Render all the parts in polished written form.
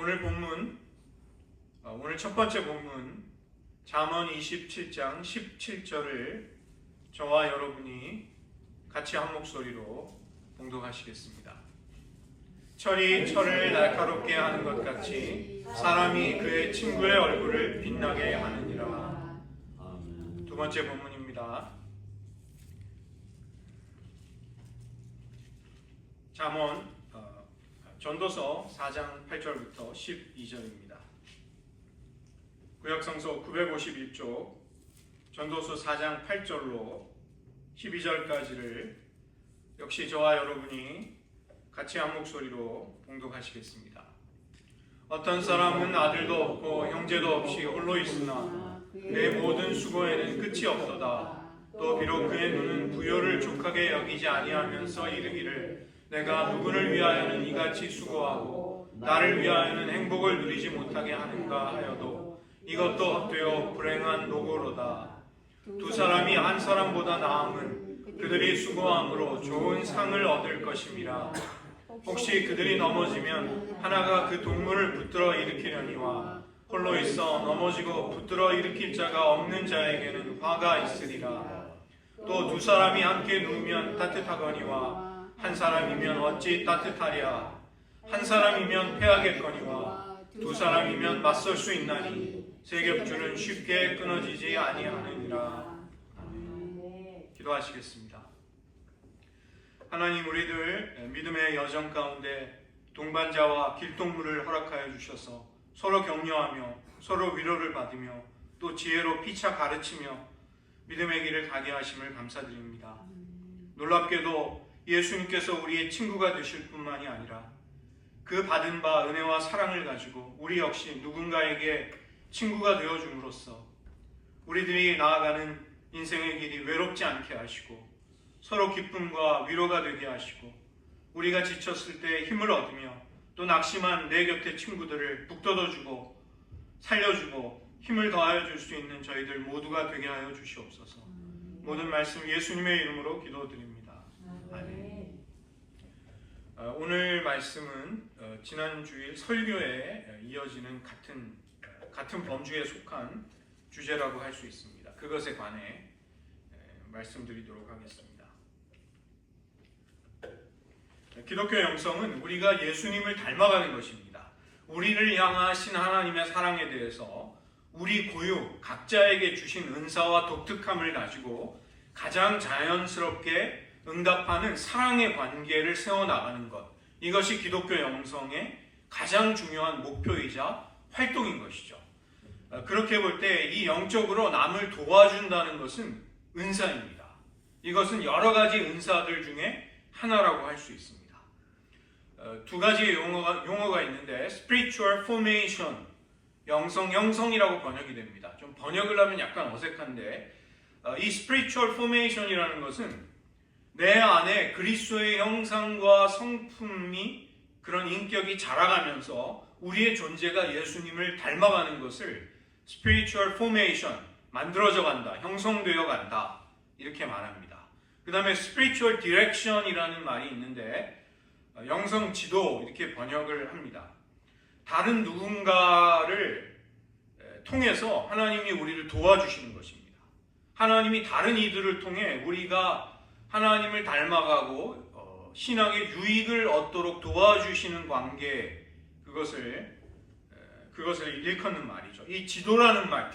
오늘 첫 번째 본문 잠언 27장 17절을 저와 여러분이 같이 한 목소리로 봉독하시겠습니다. 철이 철을 날카롭게 하는 것 같이 사람이 그의 친구의 얼굴을 빛나게 하느니라. 두 번째 본문입니다. 잠언 전도서 4장 8절부터 12절입니다. 구약성서 951쪽 전도서 4장 8절로 12절까지를 역시 저와 여러분이 같이 한 목소리로 봉독하시겠습니다. 어떤 사람은 아들도 없고 형제도 없이 홀로 있으나 그의 모든 수고에는 끝이 없도다. 또 비록 그의 눈은 부요를 족하게 여기지 아니하면서 이르기를 내가 누구를 위하여는 이같이 수고하고 나를 위하여는 행복을 누리지 못하게 하는가 하여도 이것도 헛되어 불행한 노고로다. 두 사람이 한 사람보다 나음은 그들이 수고함으로 좋은 상을 얻을 것임이라. 혹시 그들이 넘어지면 하나가 그 동물을 붙들어 일으키려니와 홀로 있어 넘어지고 붙들어 일으킬 자가 없는 자에게는 화가 있으리라. 또 두 사람이 함께 누우면 따뜻하거니와 한 사람이면 어찌 따뜻하랴. 한 사람이면 패하겠거니와 두 사람이면 맞설 수 있나니 세 겹줄은 쉽게 끊어지지 아니하느니라. 기도하시겠습니다. 하나님, 우리들 믿음의 여정 가운데 동반자와 길동무를 허락하여 주셔서 서로 격려하며 서로 위로를 받으며 또 지혜로 피차 가르치며 믿음의 길을 가게 하심을 감사드립니다. 놀랍게도 예수님께서 우리의 친구가 되실 뿐만이 아니라 그 받은 바 은혜와 사랑을 가지고 우리 역시 누군가에게 친구가 되어줌으로써 우리들이 나아가는 인생의 길이 외롭지 않게 하시고 서로 기쁨과 위로가 되게 하시고 우리가 지쳤을 때 힘을 얻으며 또 낙심한 내 곁의 친구들을 북돋워주고 살려주고 힘을 더하여 줄 수 있는 저희들 모두가 되게 하여 주시옵소서. 모든 말씀 예수님의 이름으로 기도드립니다. 아멘. 오늘 말씀은 지난 주일 설교에 이어지는 같은 범주에 속한 주제라고 할 수 있습니다. 그것에 관해 말씀드리도록 하겠습니다. 기독교 영성은 우리가 예수님을 닮아가는 것입니다. 우리를 향하신 하나님의 사랑에 대해서 우리 고유 각자에게 주신 은사와 독특함을 가지고 가장 자연스럽게 응답하는 사랑의 관계를 세워나가는 것, 이것이 기독교 영성의 가장 중요한 목표이자 활동인 것이죠. 그렇게 볼 때 이 영적으로 남을 도와준다는 것은 은사입니다. 이것은 여러 가지 은사들 중에 하나라고 할 수 있습니다. 두 가지 용어가 있는데 spiritual formation, 영성이라고 번역이 됩니다. 좀 번역을 하면 약간 어색한데 이 spiritual formation이라는 것은 내 안에 그리스도의 형상과 성품이 그런 인격이 자라가면서 우리의 존재가 예수님을 닮아가는 것을 spiritual formation, 만들어져 간다, 형성되어 간다 이렇게 말합니다. 그 다음에 spiritual direction이라는 말이 있는데 영성 지도 이렇게 번역을 합니다. 다른 누군가를 통해서 하나님이 우리를 도와주시는 것입니다. 하나님이 다른 이들을 통해 우리가 하나님을 닮아가고 신앙의 유익을 얻도록 도와주시는 관계, 그것을 일컫는 말이죠. 이 지도라는 말,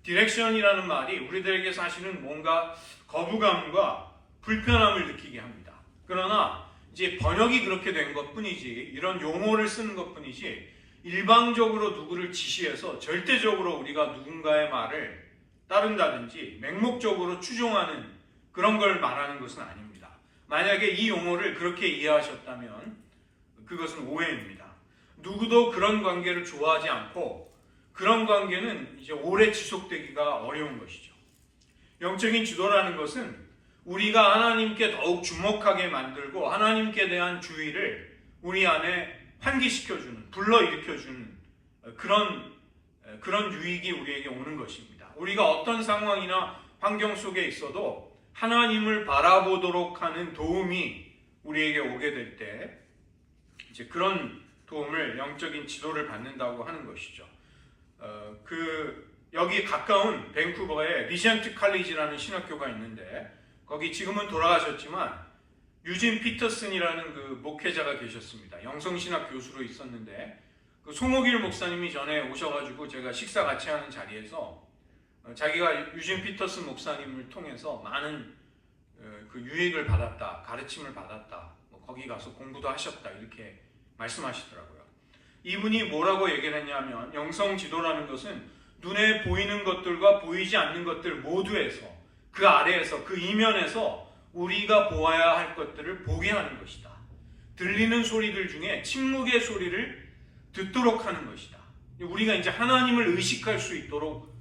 디렉션이라는 말이 우리들에게 사실은 뭔가 거부감과 불편함을 느끼게 합니다. 그러나 이제 번역이 그렇게 된 것뿐이지, 이런 용어를 쓰는 것뿐이지 일방적으로 누구를 지시해서 절대적으로 우리가 누군가의 말을 따른다든지 맹목적으로 추종하는 그런 걸 말하는 것은 아닙니다. 만약에 이 용어를 그렇게 이해하셨다면 그것은 오해입니다. 누구도 그런 관계를 좋아하지 않고 그런 관계는 이제 오래 지속되기가 어려운 것이죠. 영적인 지도라는 것은 우리가 하나님께 더욱 주목하게 만들고 하나님께 대한 주의를 우리 안에 환기시켜주는, 불러일으켜주는 그런 유익이 우리에게 오는 것입니다. 우리가 어떤 상황이나 환경 속에 있어도 하나님을 바라보도록 하는 도움이 우리에게 오게 될 때 이제 그런 도움을, 영적인 지도를 받는다고 하는 것이죠. 여기 가까운 밴쿠버에 리젠트 칼리지라는 신학교가 있는데 거기 지금은 돌아가셨지만 유진 피터슨이라는 그 목회자가 계셨습니다. 영성신학 교수로 있었는데 그 송옥일 목사님이 전에 오셔가지고 제가 식사 같이 하는 자리에서 자기가 유진 피터슨 목사님을 통해서 많은 그 유익을 받았다, 가르침을 받았다, 거기 가서 공부도 하셨다 이렇게 말씀하시더라고요. 이분이 뭐라고 얘기를 했냐면 영성 지도라는 것은 눈에 보이는 것들과 보이지 않는 것들 모두에서 그 아래에서 그 이면에서 우리가 보아야 할 것들을 보게 하는 것이다. 들리는 소리들 중에 침묵의 소리를 듣도록 하는 것이다. 우리가 이제 하나님을 의식할 수 있도록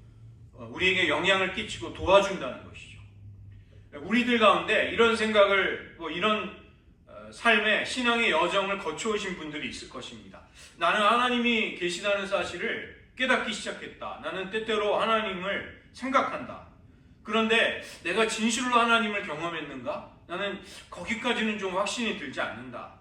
우리에게 영향을 끼치고 도와준다는 것이죠. 우리들 가운데 이런 생각을 이런 삶의 신앙의 여정을 거쳐오신 분들이 있을 것입니다. 나는 하나님이 계시다는 사실을 깨닫기 시작했다. 나는 때때로 하나님을 생각한다. 그런데 내가 진실로 하나님을 경험했는가? 나는 거기까지는 좀 확신이 들지 않는다.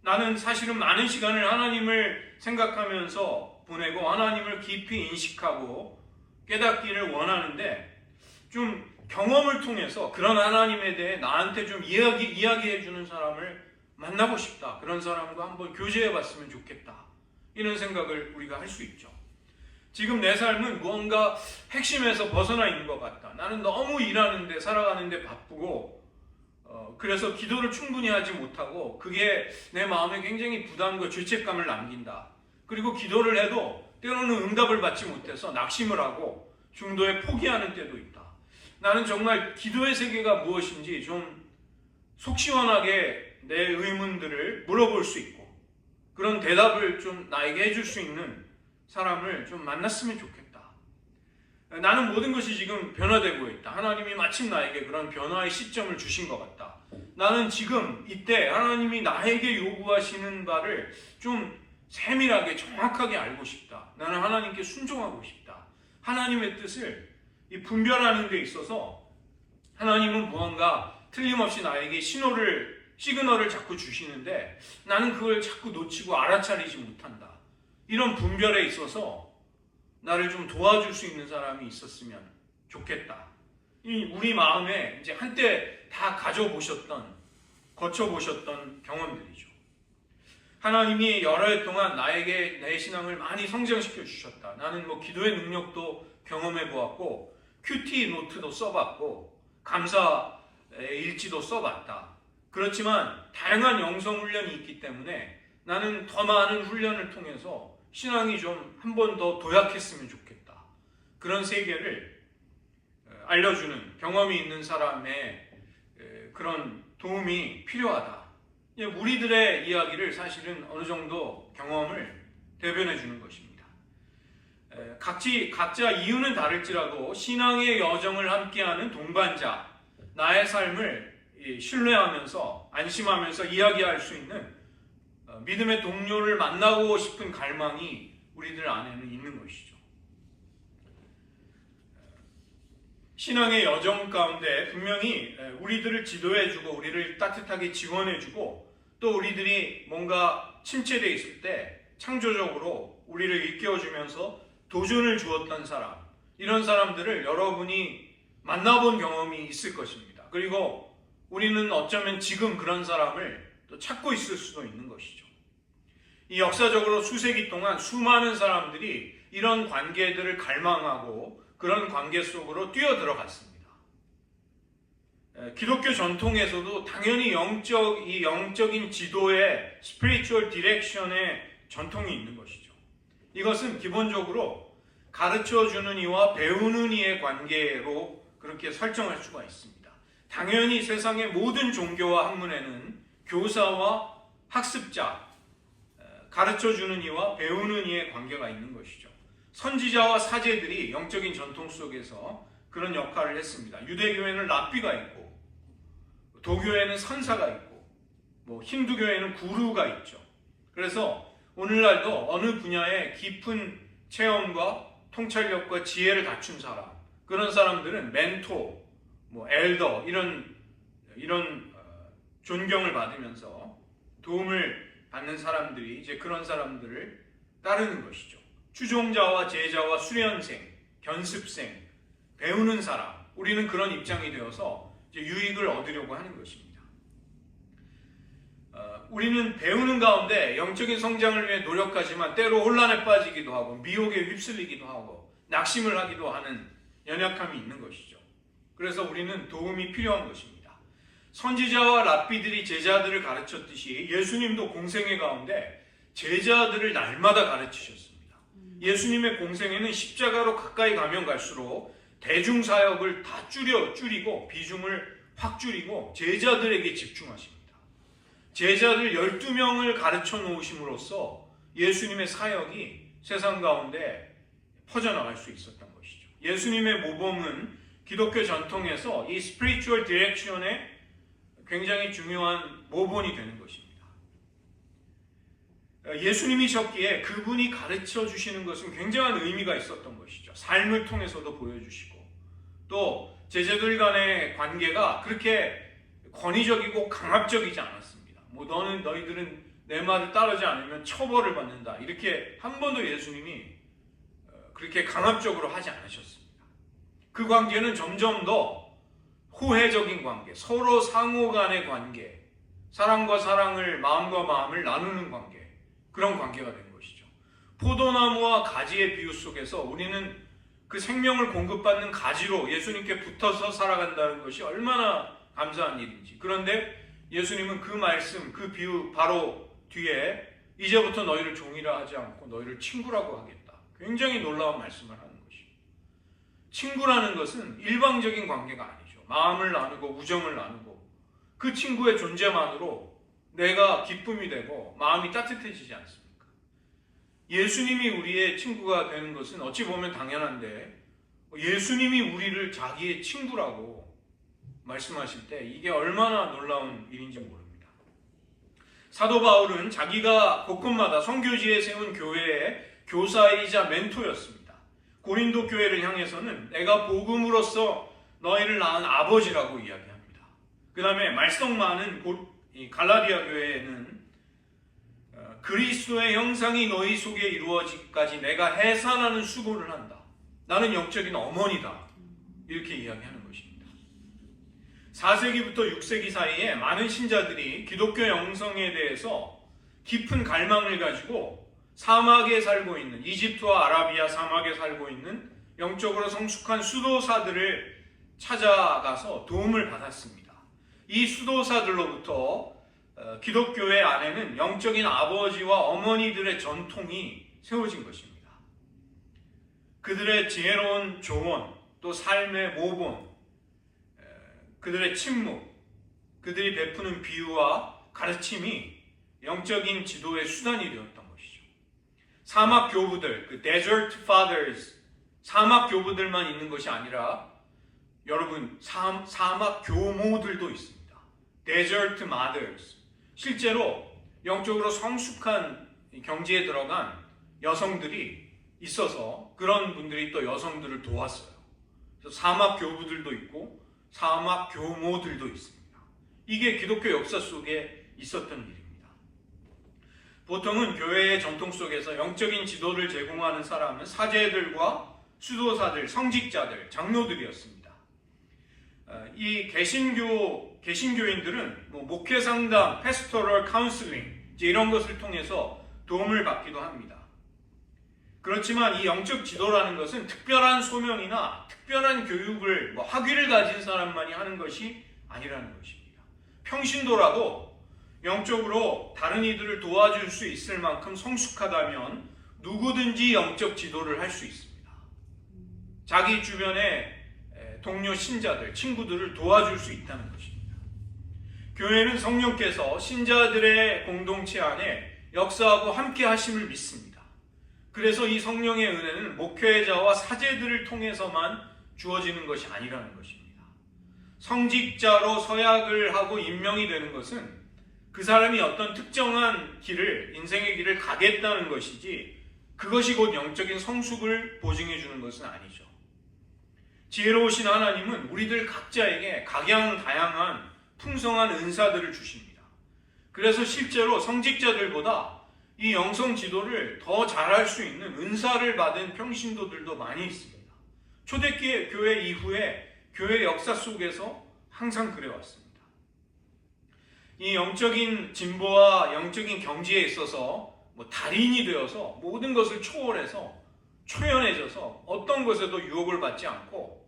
나는 사실은 많은 시간을 하나님을 생각하면서 보내고 하나님을 깊이 인식하고 깨닫기를 원하는데 좀 경험을 통해서 그런 하나님에 대해 나한테 좀 이야기해 주는 사람을 만나고 싶다. 그런 사람과 한번 교제해 봤으면 좋겠다. 이런 생각을 우리가 할 수 있죠. 지금 내 삶은 무언가 핵심에서 벗어나 있는 것 같다. 나는 너무 일하는데 살아가는데 바쁘고 그래서 기도를 충분히 하지 못하고 그게 내 마음에 굉장히 부담과 죄책감을 남긴다. 그리고 기도를 해도 때로는 응답을 받지 못해서 낙심을 하고 중도에 포기하는 때도 있다. 나는 정말 기도의 세계가 무엇인지 좀 속 시원하게 내 의문들을 물어볼 수 있고 그런 대답을 좀 나에게 해줄 수 있는 사람을 좀 만났으면 좋겠다. 나는 모든 것이 지금 변화되고 있다. 하나님이 마침 나에게 그런 변화의 시점을 주신 것 같다. 나는 지금 이때 하나님이 나에게 요구하시는 바를 좀 세밀하게 정확하게 알고 싶다. 나는 하나님께 순종하고 싶다. 하나님의 뜻을 분별하는 데 있어서 하나님은 무언가 틀림없이 나에게 시그널을 자꾸 주시는데 나는 그걸 자꾸 놓치고 알아차리지 못한다. 이런 분별에 있어서 나를 좀 도와줄 수 있는 사람이 있었으면 좋겠다. 우리 마음에 이제 한때 다 거쳐보셨던 경험들이죠. 하나님이 여러 해 동안 나에게 내 신앙을 많이 성장시켜 주셨다. 나는 기도의 능력도 경험해 보았고 큐티 노트도 써봤고 감사 일지도 써봤다. 그렇지만 다양한 영성 훈련이 있기 때문에 나는 더 많은 훈련을 통해서 신앙이 좀 한 번 더 도약했으면 좋겠다. 그런 세계를 알려주는 경험이 있는 사람의 그런 도움이 필요하다. 우리들의 이야기를 사실은 어느 정도 경험을 대변해 주는 것입니다. 각자 이유는 다를지라도 신앙의 여정을 함께하는 동반자, 나의 삶을 신뢰하면서 안심하면서 이야기할 수 있는 믿음의 동료를 만나고 싶은 갈망이 우리들 안에는 있는 것이죠. 신앙의 여정 가운데 분명히 우리들을 지도해주고 우리를 따뜻하게 지원해주고 또 우리들이 뭔가 침체되어 있을 때 창조적으로 우리를 일깨워주면서 도전을 주었던 사람, 이런 사람들을 여러분이 만나본 경험이 있을 것입니다. 그리고 우리는 어쩌면 지금 그런 사람을 또 찾고 있을 수도 있는 것이죠. 이 역사적으로 수세기 동안 수많은 사람들이 이런 관계들을 갈망하고 그런 관계 속으로 뛰어들어갔습니다. 기독교 전통에서도 당연히 영적인 지도의 spiritual direction의 전통이 있는 것이죠. 이것은 기본적으로 가르쳐주는 이와 배우는 이의 관계로 그렇게 설정할 수가 있습니다. 당연히 세상의 모든 종교와 학문에는 교사와 학습자, 가르쳐주는 이와 배우는 이의 관계가 있는 것이죠. 선지자와 사제들이 영적인 전통 속에서 그런 역할을 했습니다. 유대교회는 랍비가 있고 도교회는 선사가 있고 힌두교회는 구루가 있죠. 그래서 오늘날도 어느 분야에 깊은 체험과 통찰력과 지혜를 갖춘 사람, 그런 사람들은 멘토, 엘더 이런 존경을 받으면서 도움을 받는 사람들이 이제 그런 사람들을 따르는 것이죠. 추종자와 제자와 수련생, 견습생, 배우는 사람, 우리는 그런 입장이 되어서 이제 유익을 얻으려고 하는 것입니다. 우리는 배우는 가운데 영적인 성장을 위해 노력하지만 때로 혼란에 빠지기도 하고 미혹에 휩쓸리기도 하고 낙심을 하기도 하는 연약함이 있는 것이죠. 그래서 우리는 도움이 필요한 것입니다. 선지자와 랍비들이 제자들을 가르쳤듯이 예수님도 공생애 가운데 제자들을 날마다 가르치셨습니다. 예수님의 공생애는 십자가로 가까이 가면 갈수록 대중사역을 다 줄이고 비중을 확 줄이고 제자들에게 집중하십니다. 제자들 12명을 가르쳐 놓으심으로써 예수님의 사역이 세상 가운데 퍼져나갈 수 있었던 것이죠. 예수님의 모범은 기독교 전통에서 이 스피리추얼 디렉션의 굉장히 중요한 모본이 되는 것입니다. 예수님이셨기에 그분이 가르쳐 주시는 것은 굉장한 의미가 있었던 것이죠. 삶을 통해서도 보여주시고 또 제자들 간의 관계가 그렇게 권위적이고 강압적이지 않았습니다. 너희들은 내 말을 따르지 않으면 처벌을 받는다. 이렇게 한 번도 예수님이 그렇게 강압적으로 하지 않으셨습니다. 그 관계는 점점 더 호혜적인 관계, 서로 상호 간의 관계, 사랑과 사랑을, 마음과 마음을 나누는 관계, 그런 관계가 된 것이죠. 포도나무와 가지의 비유 속에서 우리는 그 생명을 공급받는 가지로 예수님께 붙어서 살아간다는 것이 얼마나 감사한 일인지. 그런데 예수님은 그 말씀, 그 비유 바로 뒤에 이제부터 너희를 종이라 하지 않고 너희를 친구라고 하겠다. 굉장히 놀라운 말씀을 하는 것이죠. 친구라는 것은 일방적인 관계가 아니죠. 마음을 나누고 우정을 나누고 그 친구의 존재만으로 내가 기쁨이 되고 마음이 따뜻해지지 않습니까? 예수님이 우리의 친구가 되는 것은 어찌 보면 당연한데 예수님이 우리를 자기의 친구라고 말씀하실 때 이게 얼마나 놀라운 일인지 모릅니다. 사도 바울은 자기가 곳곳마다 선교지에 세운 교회의 교사이자 멘토였습니다. 고린도 교회를 향해서는 내가 복음으로써 너희를 낳은 아버지라고 이야기합니다. 그 다음에 말썽 많은 갈라디아 교회에는 그리스도의 형상이 너희 속에 이루어지기까지 내가 해산하는 수고를 한다. 나는 영적인 어머니다. 이렇게 이야기하는 것입니다. 4세기부터 6세기 사이에 많은 신자들이 기독교 영성에 대해서 깊은 갈망을 가지고 사막에 살고 있는 이집트와 아라비아 사막에 살고 있는 영적으로 성숙한 수도사들을 찾아가서 도움을 받았습니다. 이 수도사들로부터 기독교의 안에는 영적인 아버지와 어머니들의 전통이 세워진 것입니다. 그들의 지혜로운 조언, 또 삶의 모범, 그들의 침묵, 그들이 베푸는 비유와 가르침이 영적인 지도의 수단이 되었던 것이죠. 사막 교부들, 그 Desert Fathers, 사막 교부들만 있는 것이 아니라 여러분 사막 교모들도 있습니다. Desert Mothers, 실제로 영적으로 성숙한 경지에 들어간 여성들이 있어서 그런 분들이 또 여성들을 도왔어요. 그래서 사막 교부들도 있고 사막 교모들도 있습니다. 이게 기독교 역사 속에 있었던 일입니다. 보통은 교회의 전통 속에서 영적인 지도를 제공하는 사람은 사제들과 수도사들, 성직자들, 장로들이었습니다. 이 개신교인들은 목회 상담, 패스토럴 카운슬링 이런 것을 통해서 도움을 받기도 합니다. 그렇지만 이 영적 지도라는 것은 특별한 소명이나 특별한 교육을 학위를 가진 사람만이 하는 것이 아니라는 것입니다. 평신도라도 영적으로 다른 이들을 도와줄 수 있을 만큼 성숙하다면 누구든지 영적 지도를 할 수 있습니다. 자기 주변의 동료 신자들, 친구들을 도와줄 수 있다는 것입니다. 교회는 성령께서 신자들의 공동체 안에 역사하고 함께 하심을 믿습니다. 그래서 이 성령의 은혜는 목회자와 사제들을 통해서만 주어지는 것이 아니라는 것입니다. 성직자로 서약을 하고 임명이 되는 것은 그 사람이 어떤 특정한 인생의 길을 가겠다는 것이지 그것이 곧 영적인 성숙을 보증해 주는 것은 아니죠. 지혜로우신 하나님은 우리들 각자에게 각양다양한 풍성한 은사들을 주십니다. 그래서 실제로 성직자들보다 이 영성 지도를 더 잘할 수 있는 은사를 받은 평신도들도 많이 있습니다. 초대교회 교회 이후에 교회 역사 속에서 항상 그래왔습니다. 이 영적인 진보와 영적인 경지에 있어서 달인이 되어서 모든 것을 초월해서 초연해져서 어떤 것에도 유혹을 받지 않고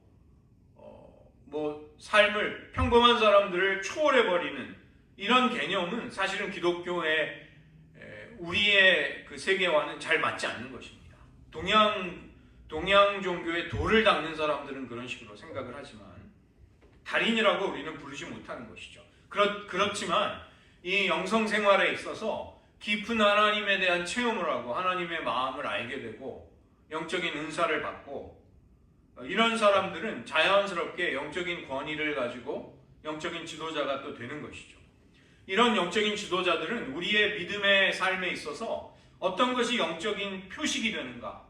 삶을 평범한 사람들을 초월해버리는 이런 개념은 사실은 기독교의 우리의 그 세계와는 잘 맞지 않는 것입니다. 동양 종교의 도를 닦는 사람들은 그런 식으로 생각을 하지만 달인이라고 우리는 부르지 못하는 것이죠. 그렇지만 이 영성 생활에 있어서 깊은 하나님에 대한 체험을 하고 하나님의 마음을 알게 되고 영적인 은사를 받고 이런 사람들은 자연스럽게 영적인 권위를 가지고 영적인 지도자가 또 되는 것이죠. 이런 영적인 지도자들은 우리의 믿음의 삶에 있어서 어떤 것이 영적인 표식이 되는가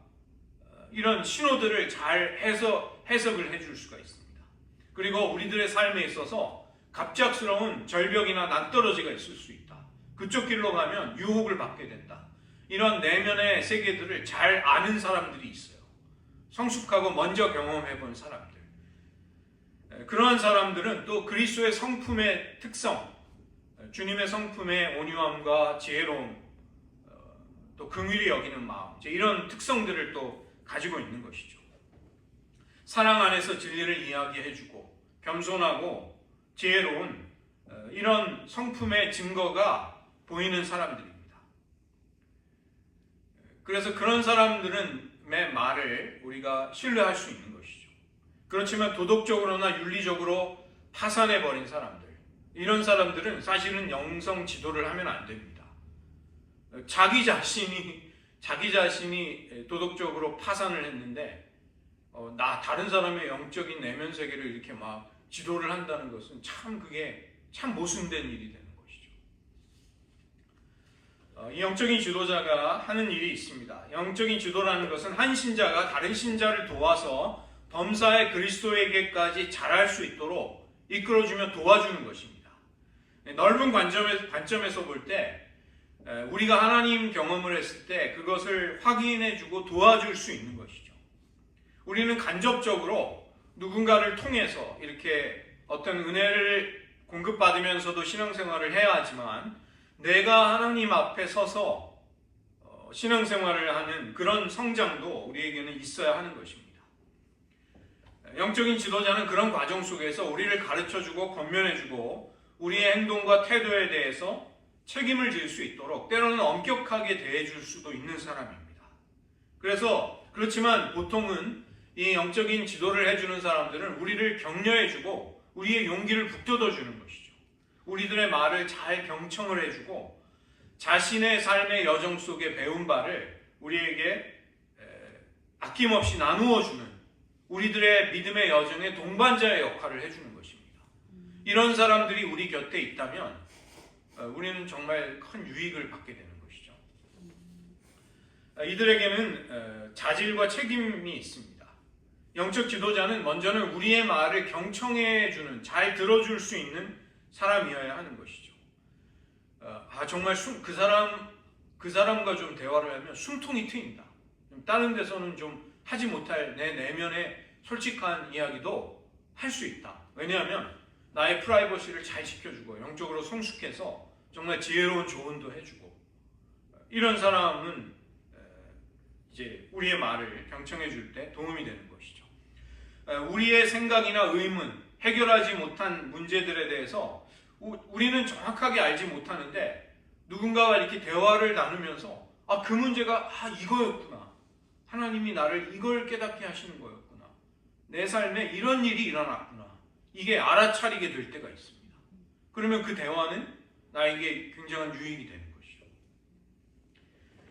이런 신호들을 잘 해석을 해줄 수가 있습니다. 그리고 우리들의 삶에 있어서 갑작스러운 절벽이나 낭떠러지가 있을 수 있다. 그쪽 길로 가면 유혹을 받게 된다. 이런 내면의 세계들을 잘 아는 사람들이 있어요. 성숙하고 먼저 경험해 본 사람들. 그러한 사람들은 또 그리스도의 성품의 특성, 주님의 성품의 온유함과 지혜로움, 또 긍휼히 여기는 마음, 이런 특성들을 또 가지고 있는 것이죠. 사랑 안에서 진리를 이야기해주고 겸손하고 지혜로운 이런 성품의 증거가 보이는 사람들입니다. 그래서 그런 사람들의 말을 우리가 신뢰할 수 있는 것이죠. 그렇지만 도덕적으로나 윤리적으로 파산해버린 사람들, 이런 사람들은 사실은 영성 지도를 하면 안 됩니다. 자기 자신이 도덕적으로 파산을 했는데 다른 사람의 영적인 내면 세계를 이렇게 막 지도를 한다는 것은 그게 참 모순된 일이 되는 것이죠. 이 영적인 지도자가 하는 일이 있습니다. 영적인 지도라는 것은 한 신자가 다른 신자를 도와서 범사의 그리스도에게까지 자랄 수 있도록 이끌어주며 도와주는 것입니다. 넓은 관점에서 볼 때 우리가 하나님 경험을 했을 때 그것을 확인해주고 도와줄 수 있는 것이죠. 우리는 간접적으로 누군가를 통해서 이렇게 어떤 은혜를 공급받으면서도 신앙생활을 해야 하지만 내가 하나님 앞에 서서 신앙생활을 하는 그런 성장도 우리에게는 있어야 하는 것입니다. 영적인 지도자는 그런 과정 속에서 우리를 가르쳐주고 권면해주고 우리의 행동과 태도에 대해서 책임을 질 수 있도록 때로는 엄격하게 대해줄 수도 있는 사람입니다. 그렇지만 보통은 이 영적인 지도를 해주는 사람들은 우리를 격려해주고 우리의 용기를 북돋아주는 것이죠. 우리들의 말을 잘 경청을 해주고 자신의 삶의 여정 속에 배운 바를 우리에게 아낌없이 나누어주는 우리들의 믿음의 여정의 동반자의 역할을 해주는 것입니다. 이런 사람들이 우리 곁에 있다면 우리는 정말 큰 유익을 받게 되는 것이죠. 이들에게는 자질과 책임이 있습니다. 영적 지도자는 먼저는 우리의 말을 경청해주는, 잘 들어줄 수 있는 사람이어야 하는 것이죠. 정말 그 사람과 좀 대화를 하면 숨통이 트인다. 다른 데서는 좀 하지 못할 내 내면의 솔직한 이야기도 할 수 있다. 왜냐하면 나의 프라이버시를 잘 지켜주고 영적으로 성숙해서 정말 지혜로운 조언도 해주고 이런 사람은 이제 우리의 말을 경청해 줄 때 도움이 되는 것이죠. 우리의 생각이나 의문, 해결하지 못한 문제들에 대해서 우리는 정확하게 알지 못하는데 누군가와 이렇게 대화를 나누면서 그 문제가 이거였구나. 하나님이 나를 이걸 깨닫게 하시는 거였구나. 내 삶에 이런 일이 일어났구나. 이게 알아차리게 될 때가 있습니다. 그러면 그 대화는 나에게 굉장한 유익이 되는 것이죠.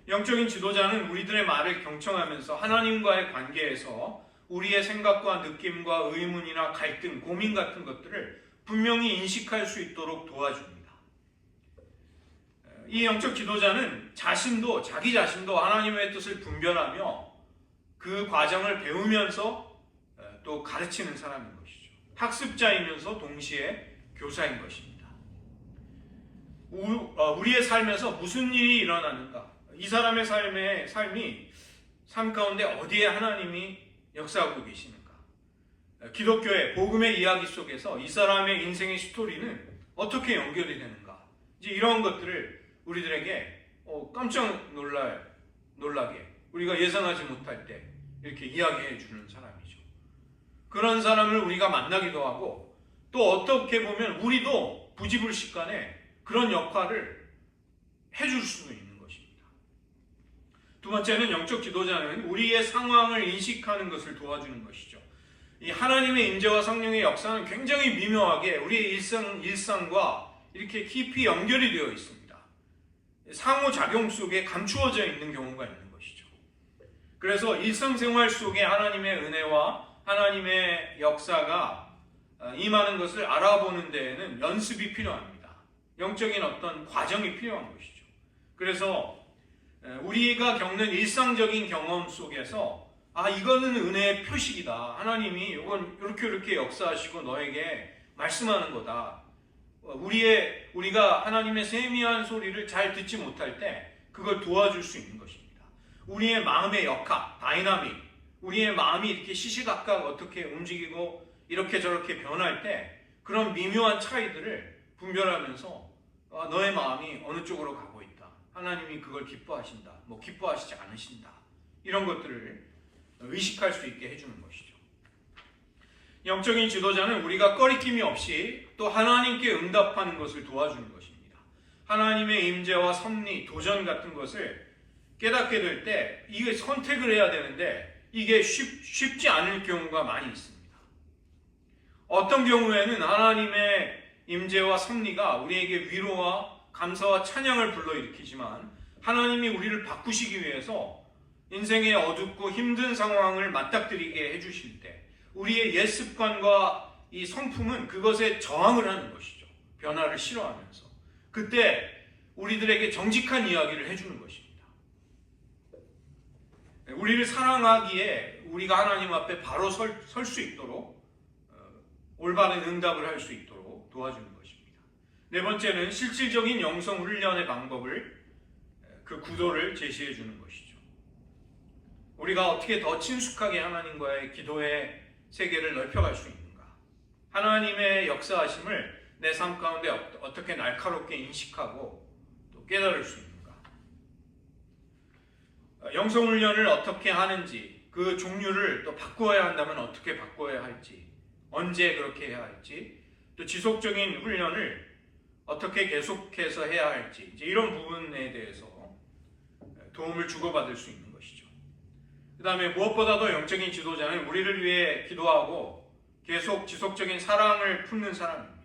영적인 지도자는 우리들의 말을 경청하면서 하나님과의 관계에서 우리의 생각과 느낌과 의문이나 갈등, 고민 같은 것들을 분명히 인식할 수 있도록 도와줍니다. 이 영적 지도자는 자기 자신도 하나님의 뜻을 분별하며 그 과정을 배우면서 또 가르치는 사람인 것이죠. 학습자이면서 동시에 교사인 것입니다. 우리의 삶에서 무슨 일이 일어나는가? 이 사람의 삶이 삶 가운데 어디에 하나님이 역사하고 계시는가? 기독교의 복음의 이야기 속에서 이 사람의 인생의 스토리는 어떻게 연결이 되는가? 이제 이런 것들을 우리들에게 깜짝 놀라게 우리가 예상하지 못할 때 이렇게 이야기해 주는 사람이죠. 그런 사람을 우리가 만나기도 하고 또 어떻게 보면 우리도 부지불식간에 그런 역할을 해줄 수도 있는 것입니다. 두 번째는 영적 지도자는 우리의 상황을 인식하는 것을 도와주는 것이죠. 이 하나님의 임재와 성령의 역사는 굉장히 미묘하게 우리의 일상과 이렇게 깊이 연결이 되어 있습니다. 상호작용 속에 감추어져 있는 경우가 있는 것이죠. 그래서 일상생활 속에 하나님의 은혜와 하나님의 역사가 임하는 것을 알아보는 데에는 연습이 필요합니다. 영적인 어떤 과정이 필요한 것이죠. 그래서 우리가 겪는 일상적인 경험 속에서 이거는 은혜의 표식이다. 하나님이 이건 이렇게 역사하시고 너에게 말씀하는 거다. 우리가 하나님의 세미한 소리를 잘 듣지 못할 때 그걸 도와줄 수 있는 것입니다. 우리의 마음의 역학, 다이나믹, 우리의 마음이 이렇게 시시각각 어떻게 움직이고 이렇게 저렇게 변할 때 그런 미묘한 차이들을 분별하면서 너의 마음이 어느 쪽으로 가고 있다. 하나님이 그걸 기뻐하신다. 기뻐하시지 않으신다. 이런 것들을 의식할 수 있게 해주는 것이죠. 영적인 지도자는 우리가 꺼리낌이 없이 또 하나님께 응답하는 것을 도와주는 것입니다. 하나님의 임재와 섭리, 도전 같은 것을 깨닫게 될 때 이게 선택을 해야 되는데 이게 쉽지 않을 경우가 많이 있습니다. 어떤 경우에는 하나님의 임재와 섭리가 우리에게 위로와 감사와 찬양을 불러일으키지만 하나님이 우리를 바꾸시기 위해서 인생의 어둡고 힘든 상황을 맞닥뜨리게 해주실 때 우리의 옛 습관과 이 성품은 그것에 저항을 하는 것이죠. 변화를 싫어하면서. 그때 우리들에게 정직한 이야기를 해주는 것입니다. 우리를 사랑하기에 우리가 하나님 앞에 바로 설 수 있도록 올바른 응답을 할 수 있도록 도와주는 것입니다. 네 번째는 실질적인 영성 훈련의 방법을 그 구도를 제시해 주는 것이죠. 우리가 어떻게 더 친숙하게 하나님과의 기도의 세계를 넓혀갈 수 있는가? 하나님의 역사하심을 내 삶 가운데 어떻게 날카롭게 인식하고 또 깨달을 수 있는가? 영성훈련을 어떻게 하는지, 그 종류를 또 바꾸어야 한다면 어떻게 바꿔야 할지, 언제 그렇게 해야 할지, 또 지속적인 훈련을 어떻게 계속해서 해야 할지, 이제 이런 부분에 대해서 도움을 주고받을 수 있는 것이죠. 그 다음에 무엇보다도 영적인 지도자는 우리를 위해 기도하고 계속 지속적인 사랑을 품는 사람입니다.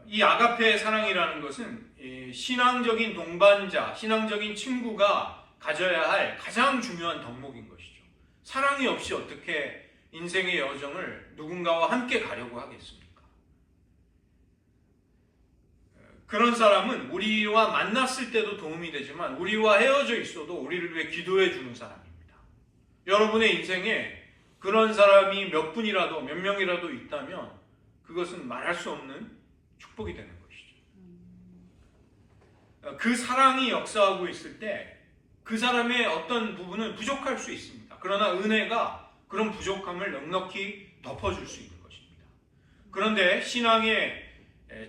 이 아가페의 사랑이라는 것은 신앙적인 동반자, 신앙적인 친구가 가져야 할 가장 중요한 덕목인 것이죠. 사랑이 없이 어떻게 인생의 여정을 누군가와 함께 가려고 하겠습니까? 그런 사람은 우리와 만났을 때도 도움이 되지만 우리와 헤어져 있어도 우리를 위해 기도해 주는 사람입니다. 여러분의 인생에 그런 사람이 몇 분이라도 몇 명이라도 있다면 그것은 말할 수 없는 축복이 되는 것이죠. 그 사랑이 역사하고 있을 때 그 사람의 어떤 부분은 부족할 수 있습니다. 그러나 은혜가 그런 부족함을 넉넉히 덮어줄 수 있는 것입니다. 그런데 신앙의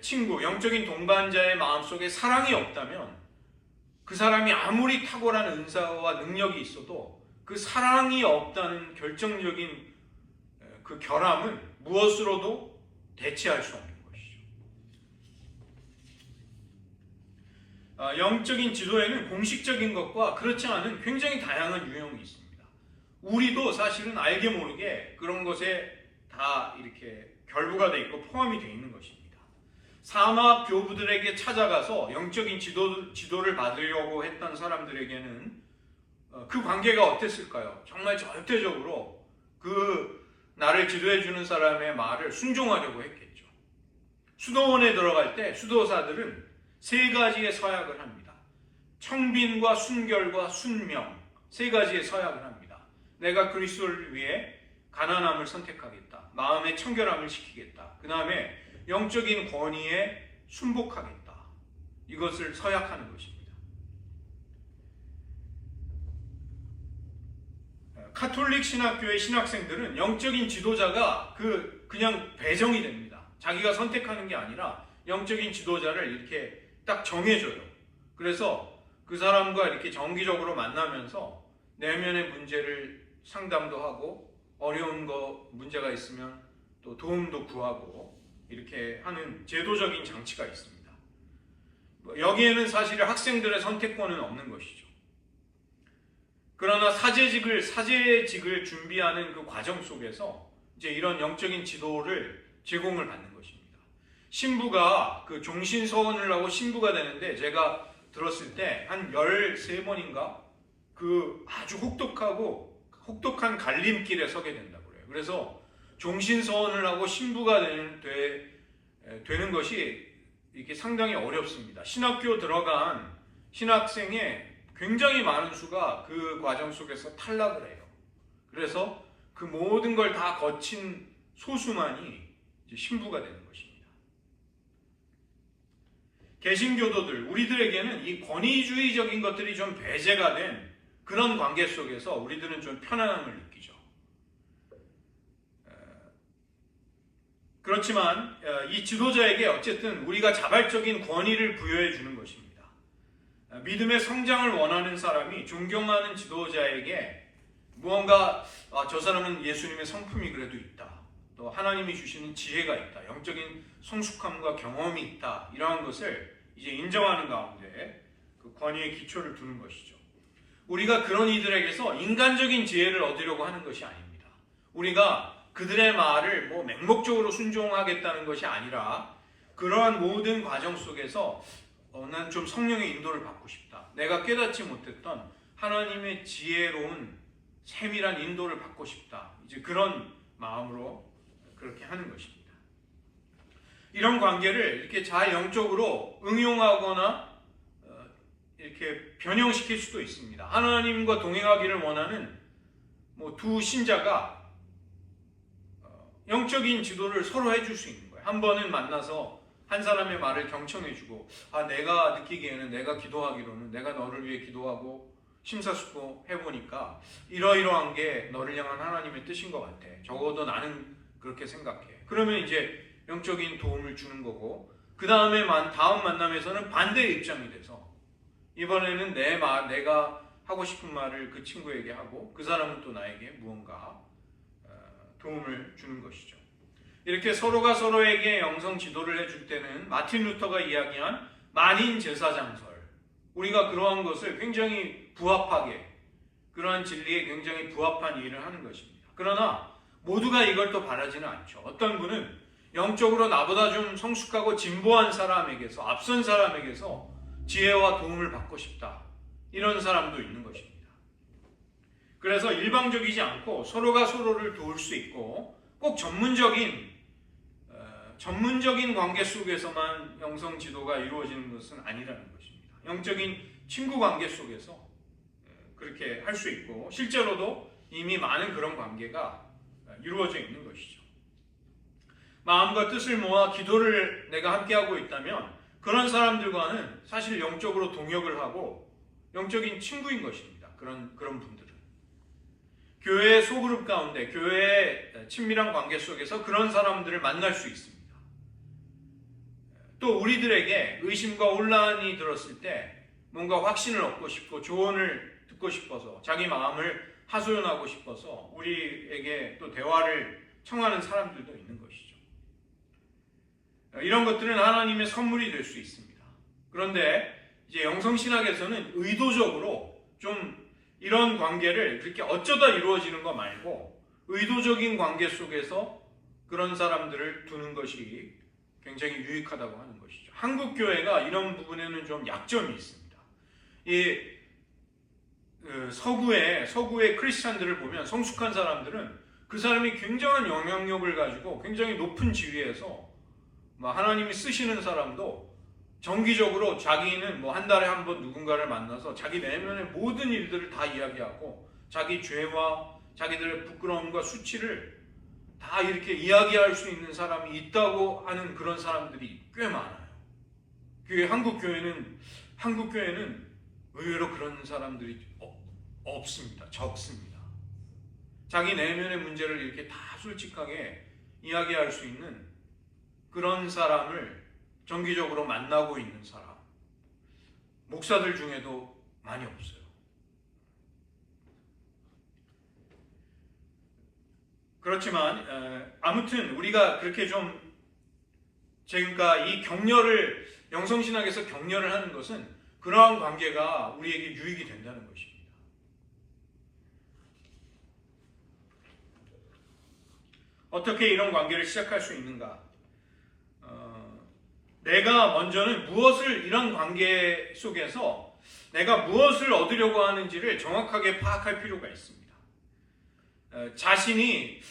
친구, 영적인 동반자의 마음속에 사랑이 없다면 그 사람이 아무리 탁월한 은사와 능력이 있어도 그 사랑이 없다는 결정적인 그 결함은 무엇으로도 대체할 수 없는 것이죠. 영적인 지도에는 공식적인 것과 그렇지 않은 굉장히 다양한 유형이 있습니다. 우리도 사실은 알게 모르게 그런 것에 다 이렇게 결부가 되어 있고 포함이 되어 있는 것입니다. 사막 교부들에게 찾아가서 영적인 지도를 받으려고 했던 사람들에게는 그 관계가 어땠을까요? 정말 절대적으로 그 나를 지도해 주는 사람의 말을 순종하려고 했겠죠. 수도원에 들어갈 때 수도사들은 세 가지의 서약을 합니다. 청빈과 순결과 순명, 세 가지의 서약을 합니다. 내가 그리스도를 위해 가난함을 선택하겠다. 마음의 청결함을 지키겠다. 그 다음에 영적인 권위에 순복하겠다. 이것을 서약하는 것입니다. 카톨릭 신학교의 신학생들은 영적인 지도자가 그냥 배정이 됩니다. 자기가 선택하는 게 아니라 영적인 지도자를 이렇게 딱 정해줘요. 그래서 그 사람과 이렇게 정기적으로 만나면서 내면의 문제를 상담도 하고 어려운 문제가 있으면 또 도움도 구하고 이렇게 하는 제도적인 장치가 있습니다. 여기에는 사실 학생들의 선택권은 없는 것이죠. 그러나 사제직을 준비하는 그 과정 속에서 이제 이런 영적인 지도를 제공을 받는 것입니다. 신부가 그 종신서원을 하고 신부가 되는데 제가 들었을 때 한 13번인가 그 아주 혹독한 갈림길에 서게 된다고 그래요. 그래서 종신서원을 하고 신부가 되는 것이 이게 상당히 어렵습니다. 신학교 들어간 신학생의 굉장히 많은 수가 그 과정 속에서 탈락을 해요. 그래서 그 모든 걸 다 거친 소수만이 이제 신부가 되는 것입니다. 개신교도들, 우리들에게는 이 권위주의적인 것들이 좀 배제가 된 그런 관계 속에서 우리들은 좀 편안함을 느끼죠. 그렇지만 이 지도자에게 어쨌든 우리가 자발적인 권위를 부여해 주는 것입니다. 믿음의 성장을 원하는 사람이 존경하는 지도자에게 무언가 저 사람은 예수님의 성품이 그래도 있다. 또 하나님이 주시는 지혜가 있다. 영적인 성숙함과 경험이 있다. 이러한 것을 이제 인정하는 가운데 그 권위의 기초를 두는 것이죠. 우리가 그런 이들에게서 인간적인 지혜를 얻으려고 하는 것이 아닙니다. 우리가 그들의 말을 맹목적으로 순종하겠다는 것이 아니라 그러한 모든 과정 속에서 난 좀 성령의 인도를 받고 싶다. 내가 깨닫지 못했던 하나님의 지혜로운 세밀한 인도를 받고 싶다. 이제 그런 마음으로 그렇게 하는 것입니다. 이런 관계를 이렇게 잘 영적으로 응용하거나 이렇게 변형시킬 수도 있습니다. 하나님과 동행하기를 원하는 두 신자가 영적인 지도를 서로 해줄 수 있는 거예요. 한 번은 만나서 한 사람의 말을 경청해주고 내가 느끼기에는 내가 기도하기로는 내가 너를 위해 기도하고 심사숙고해보니까 이러이러한 게 너를 향한 하나님의 뜻인 것 같아. 적어도 나는 그렇게 생각해. 그러면 이제 영적인 도움을 주는 거고 그 다음에 다음 만남에서는 반대의 입장이 돼서 이번에는 내가 하고 싶은 말을 그 친구에게 하고 그 사람은 또 나에게 무언가 도움을 주는 것이죠. 이렇게 서로가 서로에게 영성 지도를 해줄 때는 마틴 루터가 이야기한 만인 제사장설, 우리가 그러한 것을 굉장히 부합하게, 그러한 진리에 굉장히 부합한 일을 하는 것입니다. 그러나 모두가 이걸 또 바라지는 않죠. 어떤 분은 영적으로 나보다 좀 성숙하고 진보한 사람에게서, 앞선 사람에게서 지혜와 도움을 받고 싶다. 이런 사람도 있는 것입니다. 그래서 일방적이지 않고 서로가 서로를 도울 수 있고 꼭 전문적인 관계 속에서만 영성 지도가 이루어지는 것은 아니라는 것입니다. 영적인 친구 관계 속에서 그렇게 할 수 있고 실제로도 이미 많은 그런 관계가 이루어져 있는 것이죠. 마음과 뜻을 모아 기도를 내가 함께하고 있다면 그런 사람들과는 사실 영적으로 동역을 하고 영적인 친구인 것입니다. 그런 분들은. 교회의 소그룹 가운데, 교회의 친밀한 관계 속에서 그런 사람들을 만날 수 있습니다. 또 우리들에게 의심과 혼란이 들었을 때 뭔가 확신을 얻고 싶고 조언을 듣고 싶어서 자기 마음을 하소연하고 싶어서 우리에게 또 대화를 청하는 사람들도 있는 것이죠. 이런 것들은 하나님의 선물이 될 수 있습니다. 그런데 이제 영성신학에서는 의도적으로 좀 이런 관계를 그렇게 어쩌다 이루어지는 거 말고 의도적인 관계 속에서 그런 사람들을 두는 것이 굉장히 유익하다고 하는 것이죠. 한국 교회가 이런 부분에는 좀 약점이 있습니다. 이 서구의 크리스찬들을 보면 성숙한 사람들은 그 사람이 굉장한 영향력을 가지고 굉장히 높은 지위에서 하나님이 쓰시는 사람도 정기적으로 자기는 한 달에 한 번 누군가를 만나서 자기 내면의 모든 일들을 다 이야기하고 자기 죄와 자기들의 부끄러움과 수치를 다 이렇게 이야기할 수 있는 사람이 있다고 하는 그런 사람들이 꽤 많아요. 한국 교회는 의외로 그런 사람들이 없습니다. 적습니다. 자기 내면의 문제를 이렇게 다 솔직하게 이야기할 수 있는 그런 사람을 정기적으로 만나고 있는 사람, 목사들 중에도 많이 없어요. 그렇지만 아무튼 우리가 그렇게 좀 그러니까 이 격려를 영성신학에서 격려를 하는 것은 그러한 관계가 우리에게 유익이 된다는 것입니다. 어떻게 이런 관계를 시작할 수 있는가? 내가 먼저는 이런 관계 속에서 내가 무엇을 얻으려고 하는지를 정확하게 파악할 필요가 있습니다. 자신의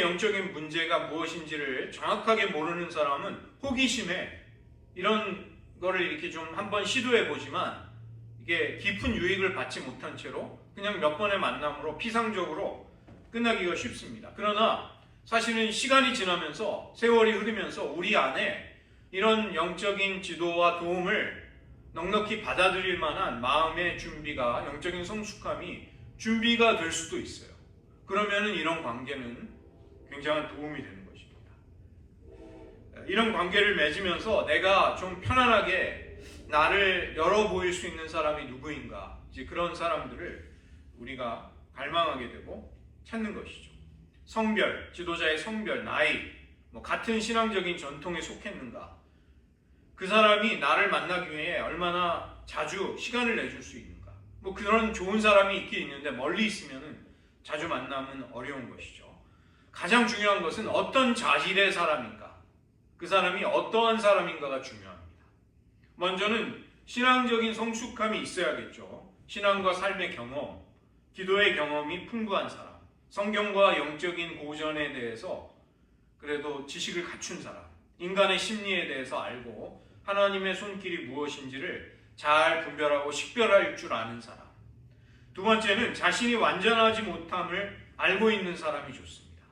영적인 문제가 무엇인지를 정확하게 모르는 사람은 호기심에 이런 거를 이렇게 좀 한번 시도해 보지만 이게 깊은 유익을 받지 못한 채로 그냥 몇 번의 만남으로 피상적으로 끝나기가 쉽습니다. 그러나 사실은 시간이 지나면서 세월이 흐르면서 우리 안에 이런 영적인 지도와 도움을 넉넉히 받아들일 만한 마음의 준비가, 영적인 성숙함이 준비가 될 수도 있어요. 그러면은 이런 관계는 굉장한 도움이 되는 것입니다. 이런 관계를 맺으면서 내가 좀 편안하게 나를 열어 보일 수 있는 사람이 누구인가, 이제 그런 사람들을 우리가 갈망하게 되고 찾는 것이죠. 성별, 지도자의 성별, 나이, 같은 신앙적인 전통에 속했는가, 그 사람이 나를 만나기 위해 얼마나 자주 시간을 내줄 수 있는가, 그런 좋은 사람이 있긴 있는데 멀리 있으면은 자주 만나면 어려운 것이죠. 가장 중요한 것은 어떤 자질의 사람인가, 그 사람이 어떠한 사람인가가 중요합니다. 먼저는 신앙적인 성숙함이 있어야겠죠. 신앙과 삶의 경험, 기도의 경험이 풍부한 사람, 성경과 영적인 고전에 대해서 그래도 지식을 갖춘 사람, 인간의 심리에 대해서 알고 하나님의 손길이 무엇인지를 잘 분별하고 식별할 줄 아는 사람. 두 번째는 자신이 완전하지 못함을 알고 있는 사람이 좋습니다.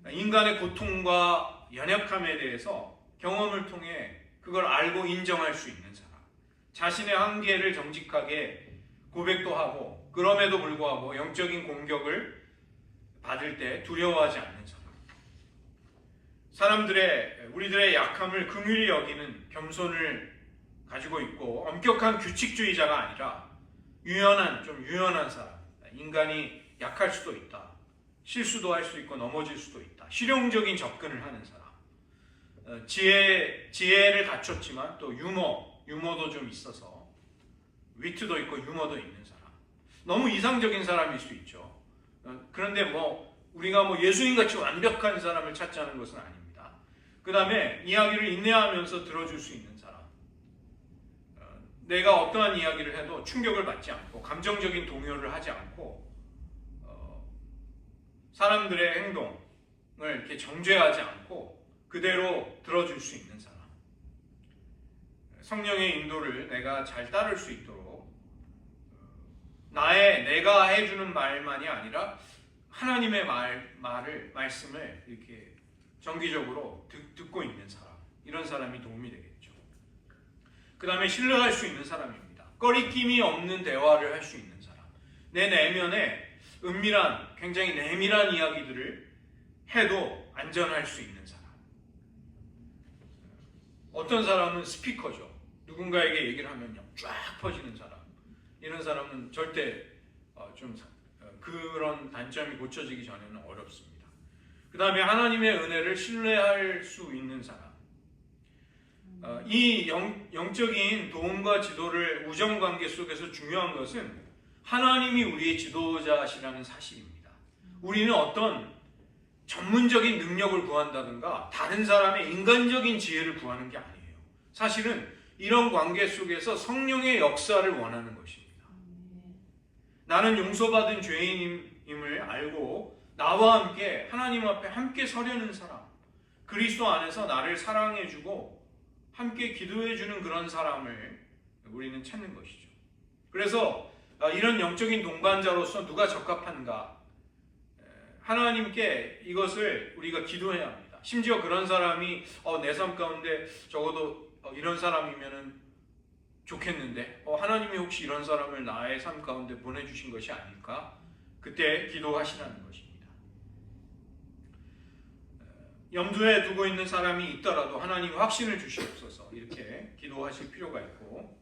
인간의 고통과 연약함에 대해서 경험을 통해 그걸 알고 인정할 수 있는 사람. 자신의 한계를 정직하게 고백도 하고 그럼에도 불구하고 영적인 공격을 받을 때 두려워하지 않는 사람. 우리들의 약함을 긍휼히 여기는 겸손을 가지고 있고 엄격한 규칙주의자가 아니라 유연한 사람. 인간이 약할 수도 있다. 실수도 할 수 있고 넘어질 수도 있다. 실용적인 접근을 하는 사람. 지혜를 갖췄지만 또 유머도 좀 있어서 위트도 있고 유머도 있는 사람. 너무 이상적인 사람일 수 있죠. 그런데 우리가 예수님같이 완벽한 사람을 찾자는 것은 아닙니다. 그 다음에 이야기를 인내하면서 들어줄 수 있는 사람. 내가 어떠한 이야기를 해도 충격을 받지 않고 감정적인 동요를 하지 않고 사람들의 행동을 이렇게 정죄하지 않고 그대로 들어줄 수 있는 사람. 성령의 인도를 내가 잘 따를 수 있도록 내가 해주는 말만이 아니라 하나님의 말씀을 이렇게 정기적으로 듣고 있는 사람. 이런 사람이 도움이 되겠죠. 그 다음에 신뢰할 수 있는 사람입니다. 꺼리낌이 없는 대화를 할 수 있는 사람. 내 내면에 은밀한, 굉장히 내밀한 이야기들을 해도 안전할 수 있는 사람. 어떤 사람은 스피커죠. 누군가에게 얘기를 하면요, 쫙 퍼지는 사람. 이런 사람은 절대 그런 단점이 고쳐지기 전에는 어렵습니다. 그 다음에 하나님의 은혜를 신뢰할 수 있는 사람. 이 영적인 도움과 지도를 우정관계 속에서 중요한 것은 하나님이 우리의 지도자시라는 사실입니다. 우리는 어떤 전문적인 능력을 구한다든가 다른 사람의 인간적인 지혜를 구하는 게 아니에요. 사실은 이런 관계 속에서 성령의 역사를 원하는 것입니다. 나는 용서받은 죄인임을 알고 나와 함께 하나님 앞에 함께 서려는 사람, 그리스도 안에서 나를 사랑해주고 함께 기도해주는 그런 사람을 우리는 찾는 것이죠. 그래서 이런 영적인 동반자로서 누가 적합한가? 하나님께 이것을 우리가 기도해야 합니다. 심지어 그런 사람이 내 삶 가운데 적어도 이런 사람이면은 좋겠는데 하나님이 혹시 이런 사람을 나의 삶 가운데 보내주신 것이 아닐까? 그때 기도하시라는 것입니다. 염두에 두고 있는 사람이 있더라도 하나님 확신을 주시옵소서 이렇게 기도하실 필요가 있고,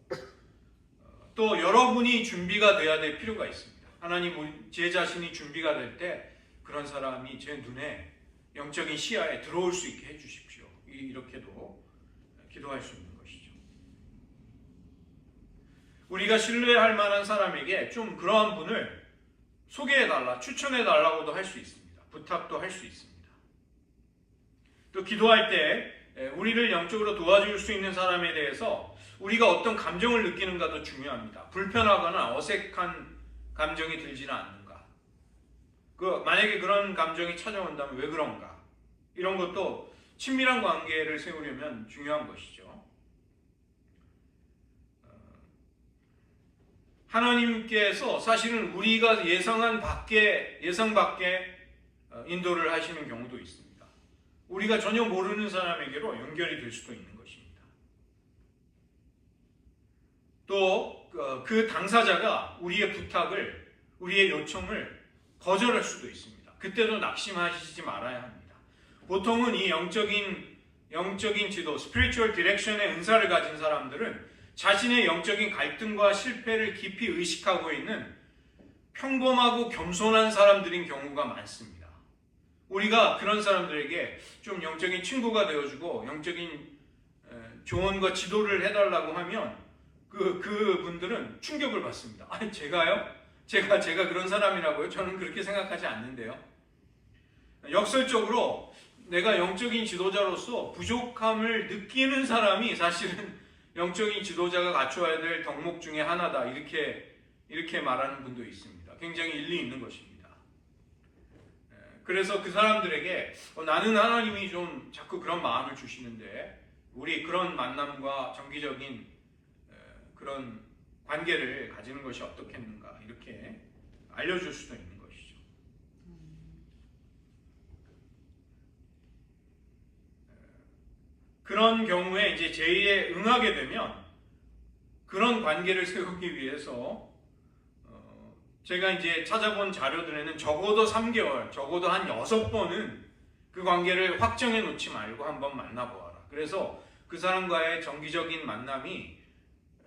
또 여러분이 준비가 돼야 될 필요가 있습니다. 하나님, 제 자신이 준비가 될 때 그런 사람이 제 눈에 영적인 시야에 들어올 수 있게 해주십시오. 이렇게도 기도할 수 있는 것이죠. 우리가 신뢰할 만한 사람에게 좀 그러한 분을 소개해달라, 추천해달라고도 할 수 있습니다. 부탁도 할 수 있습니다. 또 기도할 때 우리를 영적으로 도와줄 수 있는 사람에 대해서 우리가 어떤 감정을 느끼는가도 중요합니다. 불편하거나 어색한 감정이 들지는 않는가. 만약에 그런 감정이 찾아온다면 왜 그런가. 이런 것도 친밀한 관계를 세우려면 중요한 것이죠. 하나님께서 사실은 우리가 예상 밖에 인도를 하시는 경우도 있습니다. 우리가 전혀 모르는 사람에게로 연결이 될 수도 있는 것입니다. 또 그 당사자가 우리의 부탁을, 우리의 요청을 거절할 수도 있습니다. 그때도 낙심하시지 말아야 합니다. 보통은 이 영적인 지도, spiritual direction의 은사를 가진 사람들은 자신의 영적인 갈등과 실패를 깊이 의식하고 있는 평범하고 겸손한 사람들인 경우가 많습니다. 우리가 그런 사람들에게 좀 영적인 친구가 되어주고 영적인 조언과 지도를 해달라고 하면 그분들은 충격을 받습니다. 아니, 제가요? 제가 그런 사람이라고요? 저는 그렇게 생각하지 않는데요. 역설적으로 내가 영적인 지도자로서 부족함을 느끼는 사람이 사실은 영적인 지도자가 갖춰야 될 덕목 중에 하나다. 이렇게 말하는 분도 있습니다. 굉장히 일리 있는 것입니다. 그래서 그 사람들에게 나는 하나님이 좀 자꾸 그런 마음을 주시는데 우리 그런 만남과 정기적인 그런 관계를 가지는 것이 어떻겠는가 이렇게 알려줄 수도 있는 것이죠. 그런 경우에 이제 제의에 응하게 되면 그런 관계를 세우기 위해서 제가 이제 찾아본 자료들에는 적어도 3개월, 적어도 한 6번은 그 관계를 확정해 놓지 말고 한번 만나보아라. 그래서 그 사람과의 정기적인 만남이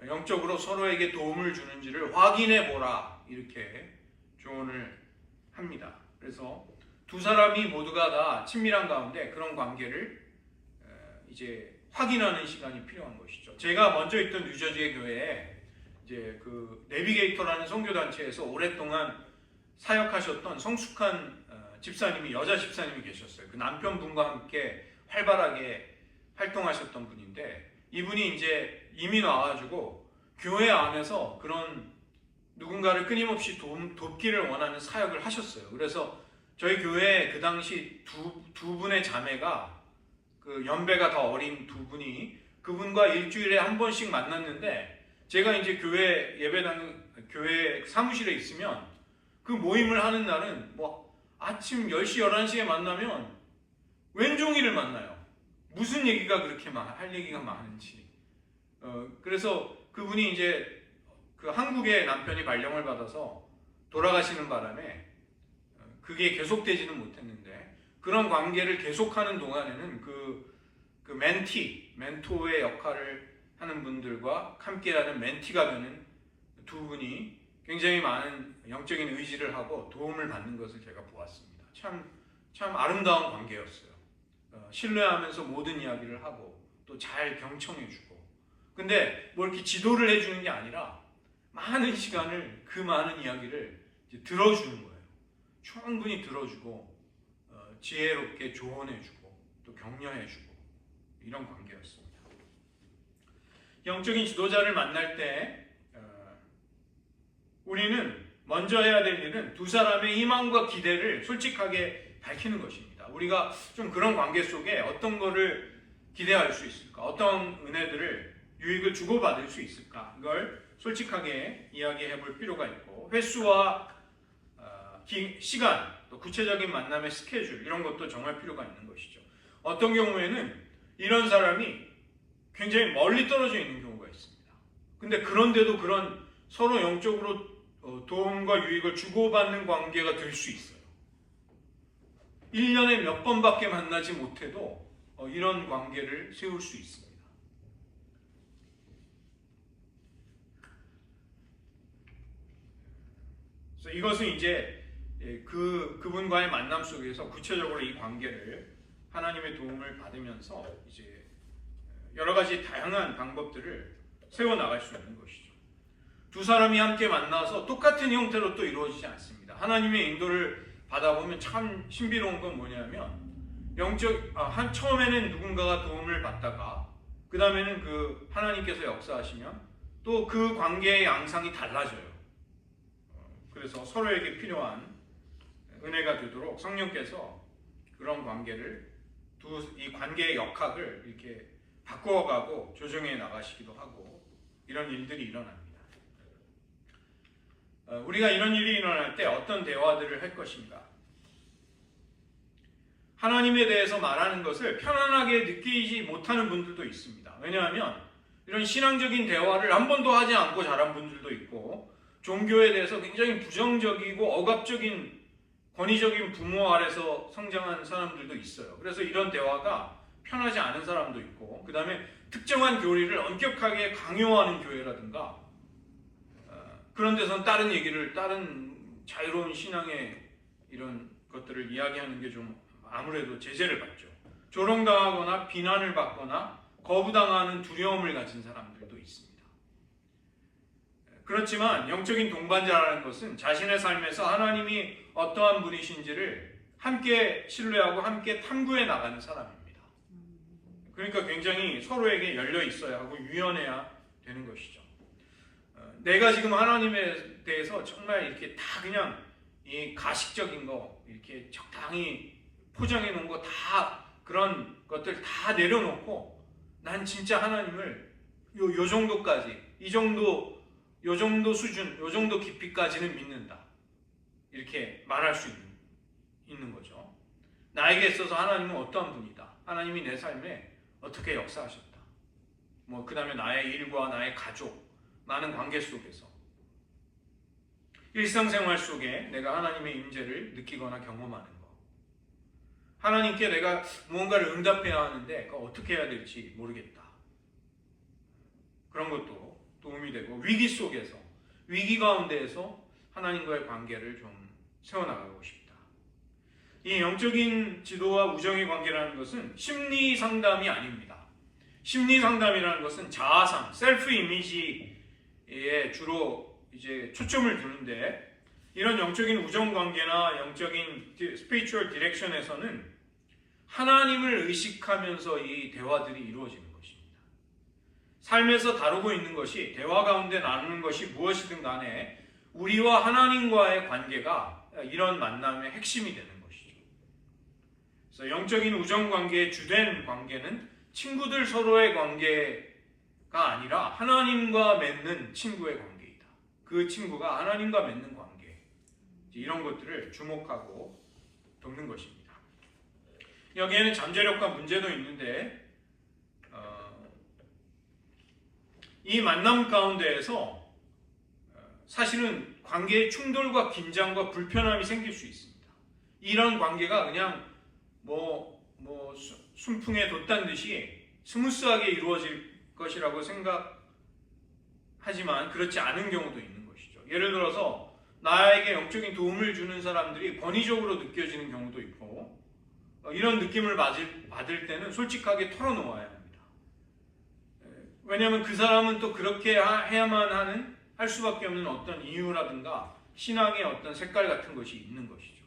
영적으로 서로에게 도움을 주는지를 확인해 보라. 이렇게 조언을 합니다. 그래서 두 사람이 모두가 다 친밀한 가운데 그런 관계를 이제 확인하는 시간이 필요한 것이죠. 제가 먼저 있던 뉴저지의 교회에 이제 그 내비게이터라는 선교단체에서 오랫동안 사역하셨던 성숙한 집사님이, 여자 집사님이 계셨어요. 그 남편분과 함께 활발하게 활동하셨던 분인데 이분이 이제 이민 와가지고 교회 안에서 그런 누군가를 끊임없이 돕기를 원하는 사역을 하셨어요. 그래서 저희 교회에 그 당시 두 분의 자매가 그 연배가 더 어린 두 분이 그분과 일주일에 한 번씩 만났는데 제가 이제 교회 사무실에 있으면 그 모임을 하는 날은 뭐 아침 10시, 11시에 만나면 왼종일을 만나요. 무슨 얘기가 그렇게 할 얘기가 많은지. 그래서 그분이 이제 그 한국의 남편이 발령을 받아서 돌아가시는 바람에 그게 계속되지는 못했는데 그런 관계를 계속하는 동안에는 그 멘토의 역할을 하는 분들과 함께하는 멘티가 되는 두 분이 굉장히 많은 영적인 의지를 하고 도움을 받는 것을 제가 보았습니다. 참 아름다운 관계였어요. 신뢰하면서 모든 이야기를 하고 또 잘 경청해주고, 근데 뭐 이렇게 지도를 해주는 게 아니라 많은 시간을 그 많은 이야기를 이제 들어주는 거예요. 충분히 들어주고 지혜롭게 조언해주고 또 격려해주고 이런 관계였습니다. 영적인 지도자를 만날 때 우리는 먼저 해야 될 일은 두 사람의 희망과 기대를 솔직하게 밝히는 것입니다. 우리가 좀 그런 관계 속에 어떤 거를 기대할 수 있을까? 어떤 은혜들을, 유익을 주고받을 수 있을까? 이걸 솔직하게 이야기해 볼 필요가 있고, 횟수와 시간, 또 구체적인 만남의 스케줄 이런 것도 정할 필요가 있는 것이죠. 어떤 경우에는 이런 사람이 굉장히 멀리 떨어져 있는 경우가 있습니다. 근데 그런데도 그런 서로 영적으로 도움과 유익을 주고받는 관계가 될 수 있어요. 1년에 몇 번밖에 만나지 못해도 이런 관계를 세울 수 있습니다. 그래서 이것은 이제 그분과의 만남 속에서 구체적으로 이 관계를 하나님의 도움을 받으면서 이제 여러 가지 다양한 방법들을 세워나갈 수 있는 것이죠. 두 사람이 함께 만나서 똑같은 형태로 또 이루어지지 않습니다. 하나님의 인도를 받아보면 참 신비로운 건 뭐냐면 처음에는 누군가가 도움을 받다가 그 다음에는 그 하나님께서 역사하시면 또 그 관계의 양상이 달라져요. 그래서 서로에게 필요한 은혜가 되도록 성령께서 그런 관계를 이 관계의 역학을 이렇게 바꾸어가고 조정해 나가시기도 하고 이런 일들이 일어납니다. 우리가 이런 일이 일어날 때 어떤 대화들을 할 것인가? 하나님에 대해서 말하는 것을 편안하게 느끼지 못하는 분들도 있습니다. 왜냐하면 이런 신앙적인 대화를 한 번도 하지 않고 자란 분들도 있고 종교에 대해서 굉장히 부정적이고 억압적인 권위적인 부모 아래서 성장한 사람들도 있어요. 그래서 이런 대화가 편하지 않은 사람도 있고 그 다음에 특정한 교리를 엄격하게 강요하는 교회라든가 그런 데서는 다른 자유로운 신앙의 이런 것들을 이야기하는 게 좀 아무래도 제재를 받죠. 조롱당하거나 비난을 받거나 거부당하는 두려움을 가진 사람들도 있습니다. 그렇지만 영적인 동반자라는 것은 자신의 삶에서 하나님이 어떠한 분이신지를 함께 신뢰하고 함께 탐구해 나가는 사람입니다. 그러니까 굉장히 서로에게 열려 있어야 하고 유연해야 되는 것이죠. 내가 지금 하나님에 대해서 정말 이렇게 다 그냥 이 가식적인 거 이렇게 적당히 포장해 놓은 거 다 그런 것들 다 내려놓고 난 진짜 하나님을 요 정도까지 요 정도 수준 요 정도 깊이까지는 믿는다 이렇게 말할 수 있는 거죠. 나에게 있어서 하나님은 어떠한 분이다. 하나님이 내 삶에 어떻게 역사하셨다. 그 다음에 나의 일과 나의 가족 많은 관계 속에서 일상생활 속에 내가 하나님의 임재를 느끼거나 경험하는 것. 하나님께 내가 무언가를 응답해야 하는데 그걸 어떻게 해야 될지 모르겠다. 그런 것도 도움이 되고 위기 속에서 위기 가운데에서 하나님과의 관계를 좀 세워나가고 싶다. 이 영적인 지도와 우정의 관계라는 것은 심리 상담이 아닙니다. 심리 상담이라는 것은 자아상, 셀프 이미지에 주로 이제 초점을 두는데 이런 영적인 우정 관계나 영적인 스피리추얼 디렉션에서는 하나님을 의식하면서 이 대화들이 이루어지는 것입니다. 삶에서 다루고 있는 것이 대화 가운데 나누는 것이 무엇이든 간에 우리와 하나님과의 관계가 이런 만남의 핵심이 되는 것이죠. 그래서 영적인 우정 관계의 주된 관계는 친구들 서로의 관계가 아니라 하나님과 맺는 친구의 관계이다. 그 친구가 하나님과 맺는 관계. 이런 것들을 주목하고 돕는 것입니다. 여기에는 잠재력과 문제도 있는데 이 만남 가운데에서 사실은 관계의 충돌과 긴장과 불편함이 생길 수 있습니다. 이런 관계가 그냥 순풍에 돛단 듯이 스무스하게 이루어질 것이라고 생각하지만 그렇지 않은 경우도 있는 것이죠. 예를 들어서 나에게 영적인 도움을 주는 사람들이 권위적으로 느껴지는 경우도 있고 이런 느낌을 받을 때는 솔직하게 털어놓아야 합니다. 왜냐하면 그 사람은 또 그렇게 해야만 할 수밖에 없는 어떤 이유라든가 신앙의 어떤 색깔 같은 것이 있는 것이죠.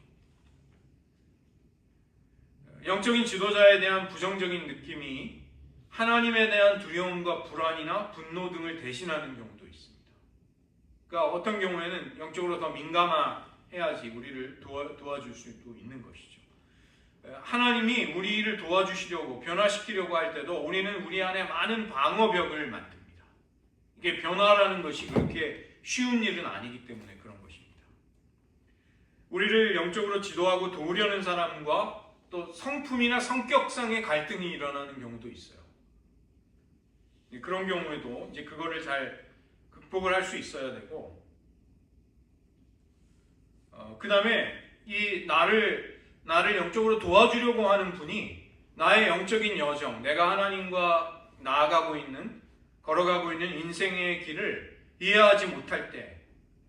영적인 지도자에 대한 부정적인 느낌이 하나님에 대한 두려움과 불안이나 분노 등을 대신하는 경우도 있습니다. 그러니까 어떤 경우에는 영적으로 더 민감해야지 우리를 도와줄 수도 있는 것이죠. 하나님이 우리를 도와주시려고 변화시키려고 할 때도 우리는 우리 안에 많은 방어벽을 만듭니다. 이게 변화라는 것이 그렇게 쉬운 일은 아니기 때문에 그런 것입니다. 우리를 영적으로 지도하고 도우려는 사람과 또 성품이나 성격상의 갈등이 일어나는 경우도 있어요. 그런 경우에도 이제 그거를 잘 극복을 할 수 있어야 되고, 그 다음에 이 나를 영적으로 도와주려고 하는 분이 나의 영적인 여정, 내가 하나님과 걸어가고 있는 인생의 길을 이해하지 못할 때,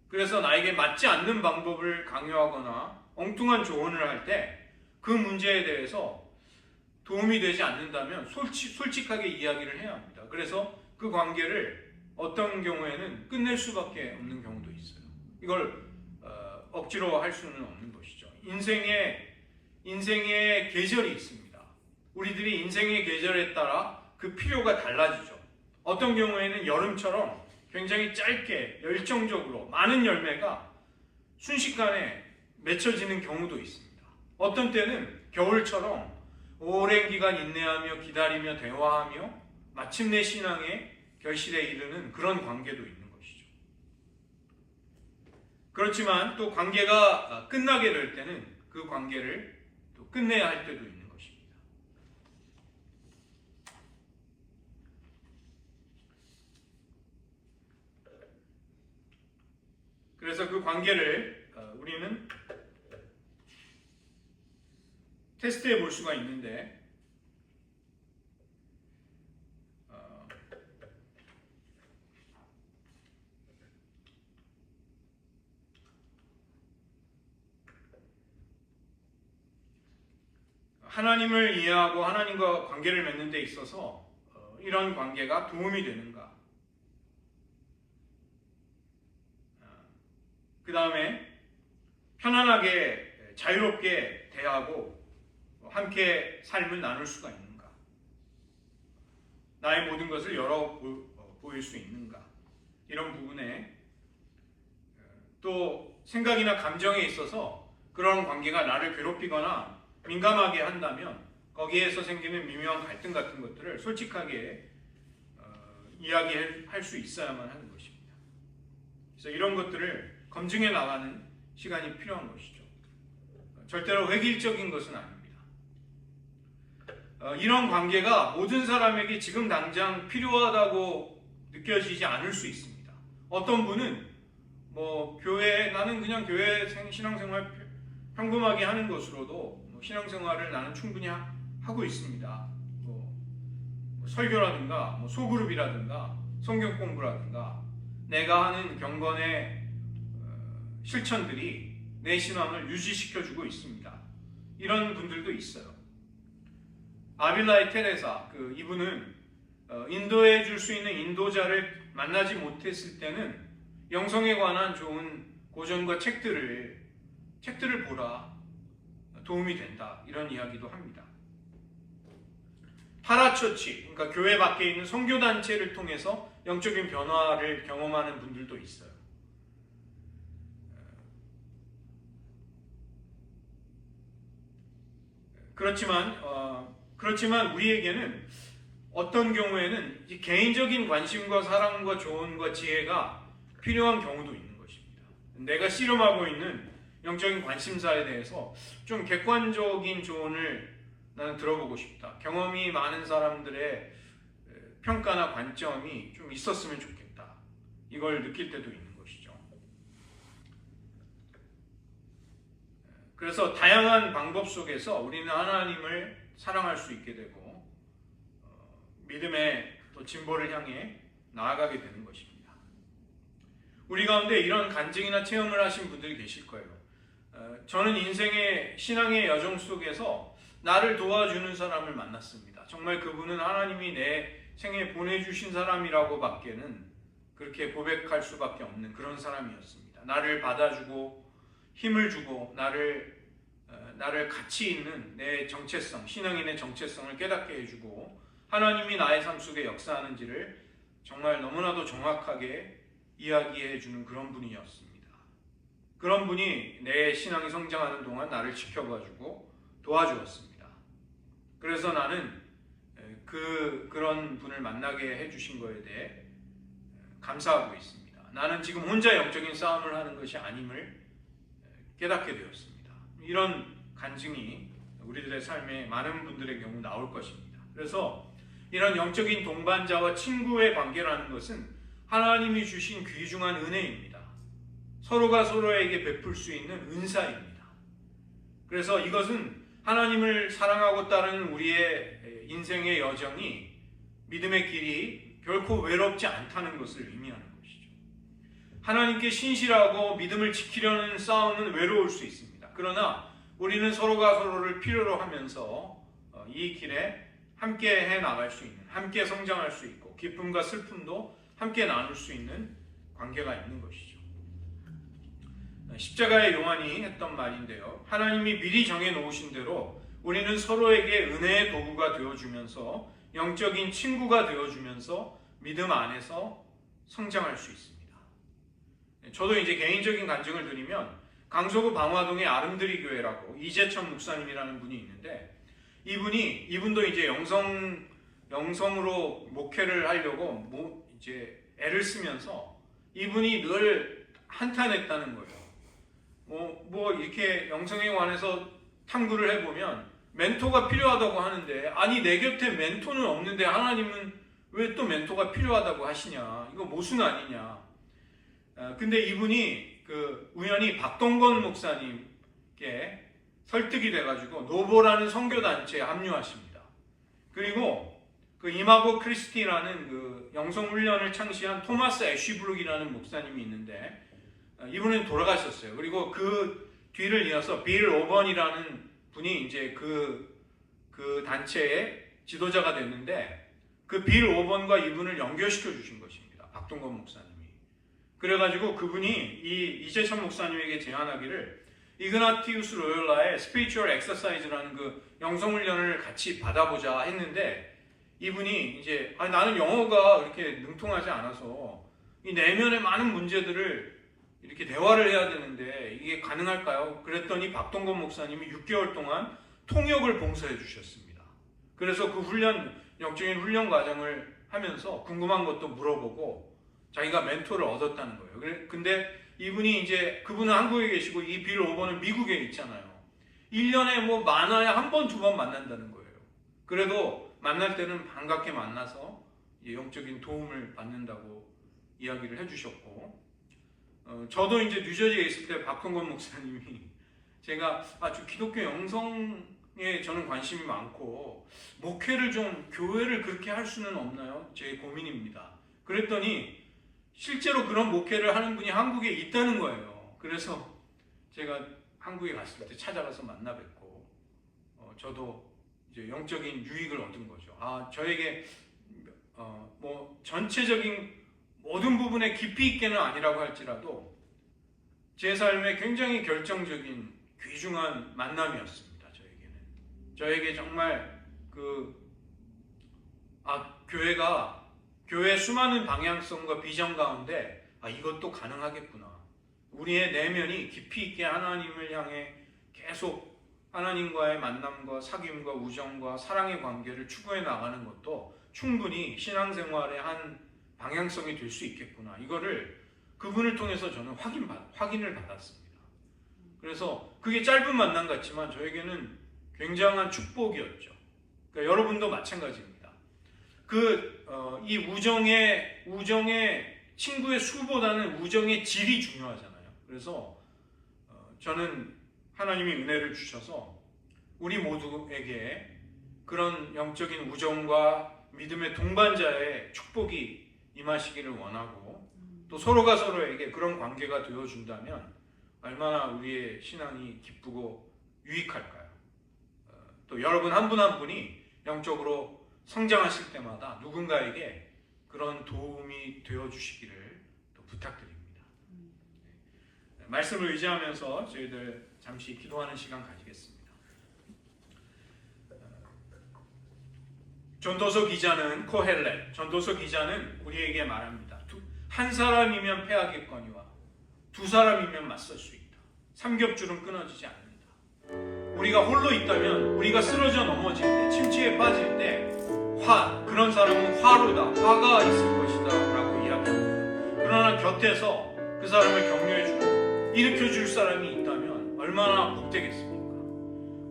그래서 나에게 맞지 않는 방법을 강요하거나 엉뚱한 조언을 할 때 그 문제에 대해서 도움이 되지 않는다면 솔직하게 이야기를 해야 합니다. 그래서 그 관계를 어떤 경우에는 끝낼 수밖에 없는 경우도 있어요. 이걸 억지로 할 수는 없는 것이죠. 인생의 계절이 있습니다. 우리들이 인생의 계절에 따라 그 필요가 달라지죠. 어떤 경우에는 여름처럼 굉장히 짧게 열정적으로 많은 열매가 순식간에 맺혀지는 경우도 있습니다. 어떤 때는 겨울처럼 오랜 기간 인내하며 기다리며 대화하며 마침내 신앙의 결실에 이르는 그런 관계도 있는 것이죠. 그렇지만 또 관계가 끝나게 될 때는 그 관계를 또 끝내야 할 때도 있는 것입니다. 그래서 그 관계를 우리는 테스트해 볼 수가 있는데, 하나님을 이해하고 하나님과 관계를 맺는 데 있어서 이런 관계가 도움이 되는가? 그 다음에 편안하게 자유롭게 대하고 함께 삶을 나눌 수가 있는가? 나의 모든 것을 열어 보일 수 있는가? 이런 부분에 또 생각이나 감정에 있어서 그런 관계가 나를 괴롭히거나 민감하게 한다면 거기에서 생기는 미묘한 갈등 같은 것들을 솔직하게 이야기할 수 있어야만 하는 것입니다. 그래서 이런 것들을 검증해 나가는 시간이 필요한 것이죠. 절대로 획일적인 것은 아닙니다. 이런 관계가 모든 사람에게 지금 당장 필요하다고 느껴지지 않을 수 있습니다. 어떤 분은 나는 그냥 교회 신앙생활 평범하게 하는 것으로도 신앙생활을 나는 충분히 하고 있습니다. 설교라든가 소그룹이라든가 성경 공부라든가 내가 하는 경건의 실천들이 내 신앙을 유지시켜주고 있습니다. 이런 분들도 있어요. 아빌라의 테레사, 이분은 인도해 줄 수 있는 인도자를 만나지 못했을 때는 영성에 관한 좋은 고전과 책들을 보라, 도움이 된다, 이런 이야기도 합니다. 파라처치, 그러니까 교회 밖에 있는 선교단체를 통해서 영적인 변화를 경험하는 분들도 있어요. 그렇지만 우리에게는 어떤 경우에는 개인적인 관심과 사랑과 조언과 지혜가 필요한 경우도 있는 것입니다. 내가 씨름하고 있는 영적인 관심사에 대해서 좀 객관적인 조언을 나는 들어보고 싶다. 경험이 많은 사람들의 평가나 관점이 좀 있었으면 좋겠다. 이걸 느낄 때도 있는 것이죠. 그래서 다양한 방법 속에서 우리는 하나님을 사랑할 수 있게 되고 믿음의 또 진보를 향해 나아가게 되는 것입니다. 우리 가운데 이런 간증이나 체험을 하신 분들이 계실 거예요. 저는 인생의 신앙의 여정 속에서 나를 도와주는 사람을 만났습니다. 정말 그분은 하나님이 내 생에 보내주신 사람이라고 밖에는 그렇게 고백할 수밖에 없는 그런 사람이었습니다. 나를 받아주고 힘을 주고 나를 가치 있는 내 정체성, 신앙인의 정체성을 깨닫게 해주고 하나님이 나의 삶 속에 역사하는지를 정말 너무나도 정확하게 이야기해주는 그런 분이었습니다. 그런 분이 내 신앙이 성장하는 동안 나를 지켜봐주고 도와주었습니다. 그래서 나는 그런 분을 만나게 해주신 것에 대해 감사하고 있습니다. 나는 지금 혼자 영적인 싸움을 하는 것이 아님을 깨닫게 되었습니다. 이런 간증이 우리들의 삶에 많은 분들의 경우 나올 것입니다. 그래서 이런 영적인 동반자와 친구의 관계라는 것은 하나님이 주신 귀중한 은혜입니다. 서로가 서로에게 베풀 수 있는 은사입니다. 그래서 이것은 하나님을 사랑하고 따르는 우리의 인생의 여정이 믿음의 길이 결코 외롭지 않다는 것을 의미하는 것이죠. 하나님께 신실하고 믿음을 지키려는 싸움은 외로울 수 있습니다. 그러나 우리는 서로가 서로를 필요로 하면서 이 길에 함께 해 나갈 수 있는, 함께 성장할 수 있고 기쁨과 슬픔도 함께 나눌 수 있는 관계가 있는 것이죠. 십자가의 요한이 했던 말인데요. 하나님이 미리 정해놓으신 대로 우리는 서로에게 은혜의 도구가 되어주면서 영적인 친구가 되어주면서 믿음 안에서 성장할 수 있습니다. 저도 이제 개인적인 간증을 드리면 강서구 방화동의 아름드리 교회라고 이재천 목사님이라는 분이 있는데 이분도 이제 영성으로 목회를 하려고 이제 애를 쓰면서 이분이 늘 한탄했다는 거예요. 뭐 이렇게 영성에 관해서 탐구를 해보면 멘토가 필요하다고 하는데 아니 내 곁에 멘토는 없는데 하나님은 왜 또 멘토가 필요하다고 하시냐, 이거 모순 아니냐. 근데 이분이 우연히 박동건 목사님께 설득이 돼가지고 노보라는 선교단체에 합류하십니다. 그리고 이마고 크리스티라는 영성훈련을 창시한 토마스 애쉬브룩이라는 목사님이 있는데 이분은 돌아가셨어요. 그리고 그 뒤를 이어서 빌 오번이라는 분이 이제 그 단체의 지도자가 됐는데 그 빌 오번과 이분을 연결시켜 주신 것입니다. 박동건 목사님이. 그래가지고 그분이 이 이재천 목사님에게 제안하기를 이그나티우스 로열라의 스피리추얼 엑서사이즈라는 영성훈련을 같이 받아보자 했는데 이분이 이제 나는 영어가 그렇게 능통하지 않아서 이 내면의 많은 문제들을 이렇게 대화를 해야 되는데 이게 가능할까요? 그랬더니 박동건 목사님이 6개월 동안 통역을 봉사해 주셨습니다. 그래서 영적인 훈련 과정을 하면서 궁금한 것도 물어보고 자기가 멘토를 얻었다는 거예요. 근데 이분이 이제 그분은 한국에 계시고 이 빌 오버는 미국에 있잖아요. 1년에 많아야 한 번, 두 번 만난다는 거예요. 그래도 만날 때는 반갑게 만나서 영적인 도움을 받는다고 이야기를 해주셨고 저도 이제 뉴저지에 있을 때 박동건 목사님이 제가 저 기독교 영성에 저는 관심이 많고 목회를 좀 교회를 그렇게 할 수는 없나요? 제 고민입니다. 그랬더니 실제로 그런 목회를 하는 분이 한국에 있다는 거예요. 그래서 제가 한국에 갔을 때 찾아가서 만나 뵙고 저도 이제 영적인 유익을 얻은 거죠. 저에게 전체적인 모든 부분에 깊이 있게는 아니라고 할지라도 제 삶에 굉장히 결정적인 귀중한 만남이었습니다. 저에게 정말 교회 수많은 방향성과 비전 가운데 이것도 가능하겠구나. 우리의 내면이 깊이 있게 하나님을 향해 계속 하나님과의 만남과 사귐과 우정과 사랑의 관계를 추구해 나가는 것도 충분히 신앙생활의 한 방향성이 될 수 있겠구나. 이거를 그분을 통해서 저는 확인을 받았습니다. 그래서 그게 짧은 만남 같지만 저에게는 굉장한 축복이었죠. 그러니까 여러분도 마찬가지입니다. 이 우정의 친구의 수보다는 우정의 질이 중요하잖아요. 그래서 저는 하나님이 은혜를 주셔서 우리 모두에게 그런 영적인 우정과 믿음의 동반자의 축복이 임하시기를 원하고 또 서로가 서로에게 그런 관계가 되어준다면 얼마나 우리의 신앙이 기쁘고 유익할까요? 또 여러분 한 분 한 분이 영적으로 성장하실 때마다 누군가에게 그런 도움이 되어주시기를 또 부탁드립니다. 말씀을 의지하면서 저희들 잠시 기도하는 시간 가지겠습니다. 전도서 기자는 전도서 기자는 우리에게 말합니다. 한 사람이면 패하겠거니와 두 사람이면 맞설 수 있다. 삼겹줄은 끊어지지 않는다. 우리가 홀로 있다면 우리가 쓰러져 넘어질 때, 침체에 빠질 때 그런 사람은 화가 있을 것이다 라고 이야기합니다. 그러나 곁에서 그 사람을 격려해주고 일으켜줄 사람이 있다면 얼마나 복되겠습니까?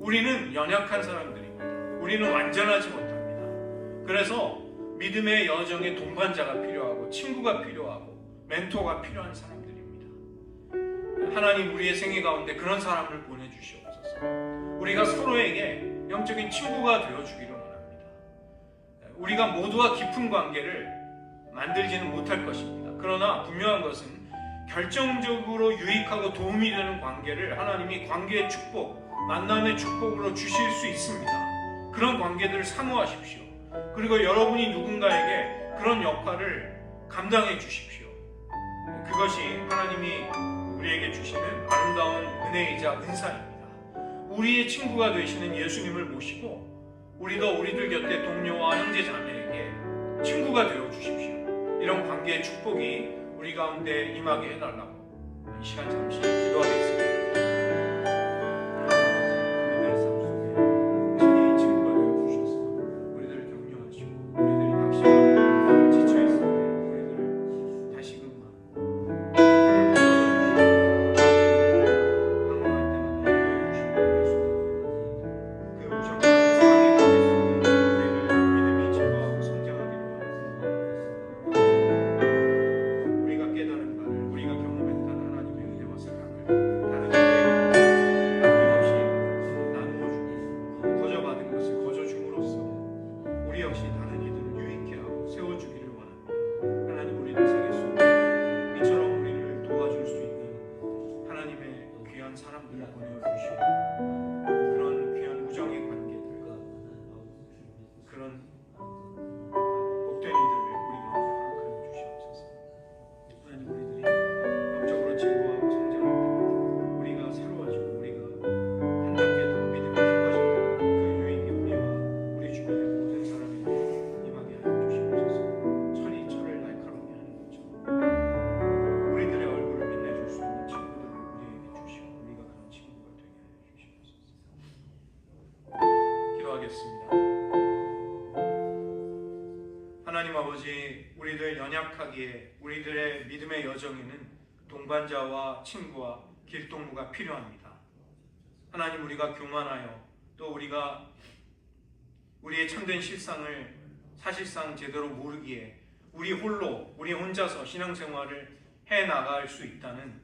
우리는 연약한 사람들입니다. 우리는 완전하지 못합니다. 그래서 믿음의 여정에 동반자가 필요하고 친구가 필요하고 멘토가 필요한 사람들입니다. 하나님 우리의 생애 가운데 그런 사람을 보내주시옵소서. 우리가 서로에게 영적인 친구가 되어주기를 원합니다. 우리가 모두와 깊은 관계를 만들지는 못할 것입니다. 그러나 분명한 것은 결정적으로 유익하고 도움이 되는 관계를 하나님이 관계의 축복, 만남의 축복으로 주실 수 있습니다. 그런 관계들을 사모하십시오. 그리고 여러분이 누군가에게 그런 역할을 감당해 주십시오. 그것이 하나님이 우리에게 주시는 아름다운 은혜이자 은사입니다. 우리의 친구가 되시는 예수님을 모시고 우리도 우리들 곁에 동료와 형제 자매에게 친구가 되어 주십시오. 이런 관계의 축복이 우리 가운데 임하게 해달라고 이 시간 잠시 기도하겠습니다. 우리들의 삶 속에 친히 친구가 되어 주셔서 우리들을 격려하시고 우리들이 낙심하고 지쳐있을 때 우리들을 다시금 방황할 때마다 인도해 주시고 그 우정과 그 사랑의 관계 속에 저희를 믿음이 증거하고 성장하기를 원합니다. 우리가 깨달은 바를 우리가 경험했던 하나님의 은혜와 사랑을 다른 이들에게 아낌없이 나누어주고 거저받은 것을 거저줌으로써 우리 역시 다른 이들을 유익케 하고 세워주기를 원합니다. 하나님 우리들 세계 속에 이처럼 우리를 도와줄 수 있는 하나님의 귀한 사람들을 보내주시고 그런 귀한 우정의 관계들 그런 복된 이들을 우리 가운데 허락하여 주시옵소서. 하나님 우리들이 영적으로 진보하고 성장할 때마다 우리가 새로워지고 우리가 한 단계 더 믿음이 깊어질 때마다 그 유익이 우리와 우리 주변의 모든 사람에게 임하게 하여 주시옵소서. 철이 철을 날카롭게 하는 것처럼 우리들의 얼굴을 빛내줄 수 있는 친구들을 우리에게 주시고 우리가 그런 친구가 되게 하여 주시옵소서. 기도하겠습니다. 하나님 아버지, 우리들 연약하기에 우리들의 믿음의 여정에는 동반자와 친구와 길동무가 필요합니다. 하나님 우리가 교만하여 또 우리가 우리의 참된 실상을 사실상 제대로 모르기에 우리 혼자서 신앙생활을 해나갈 수 있다는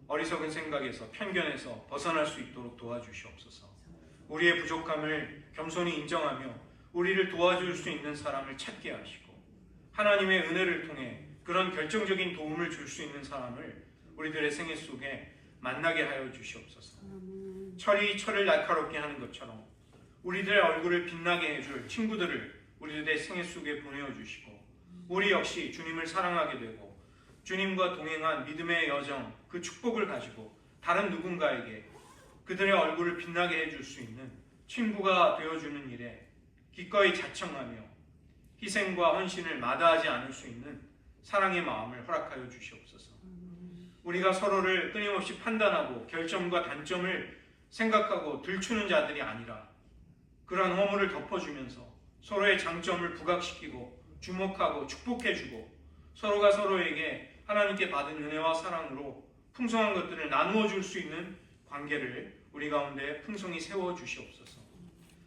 어리석은 생각에서 편견에서 벗어날 수 있도록 도와주시옵소서. 우리의 부족함을 겸손히 인정하며 우리를 도와줄 수 있는 사람을 찾게 하시고 하나님의 은혜를 통해 그런 결정적인 도움을 줄 수 있는 사람을 우리들의 생애 속에 만나게 하여 주시옵소서. 철이 철을 날카롭게 하는 것처럼 우리들의 얼굴을 빛나게 해줄 친구들을 우리들의 생애 속에 보내어 주시고 우리 역시 주님을 사랑하게 되고 주님과 동행한 믿음의 여정 그 축복을 가지고 다른 누군가에게 그들의 얼굴을 빛나게 해줄 수 있는 친구가 되어주는 일에 기꺼이 자청하며 희생과 헌신을 마다하지 않을 수 있는 사랑의 마음을 허락하여 주시옵소서. 우리가 서로를 끊임없이 판단하고 결점과 단점을 생각하고 들추는 자들이 아니라 그러한 허물을 덮어주면서 서로의 장점을 부각시키고 주목하고 축복해주고 서로가 서로에게 하나님께 받은 은혜와 사랑으로 풍성한 것들을 나누어 줄 수 있는 관계를 우리 가운데 풍성히 세워 주시옵소서.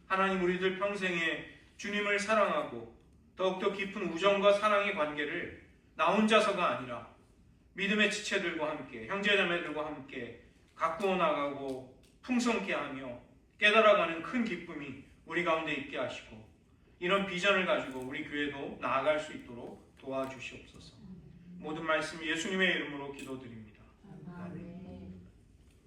하나님 우리들 평생에 주님을 사랑하고 더욱더 깊은 우정과 사랑의 관계를 나 혼자서가 아니라 믿음의 지체들과 함께 형제자매들과 함께 가꾸어 나가고 풍성케 하며 깨달아가는 큰 기쁨이 우리 가운데 있게 하시고 이런 비전을 가지고 우리 교회도 나아갈 수 있도록 도와주시옵소서. 모든 말씀 예수님의 이름으로 기도드립니다.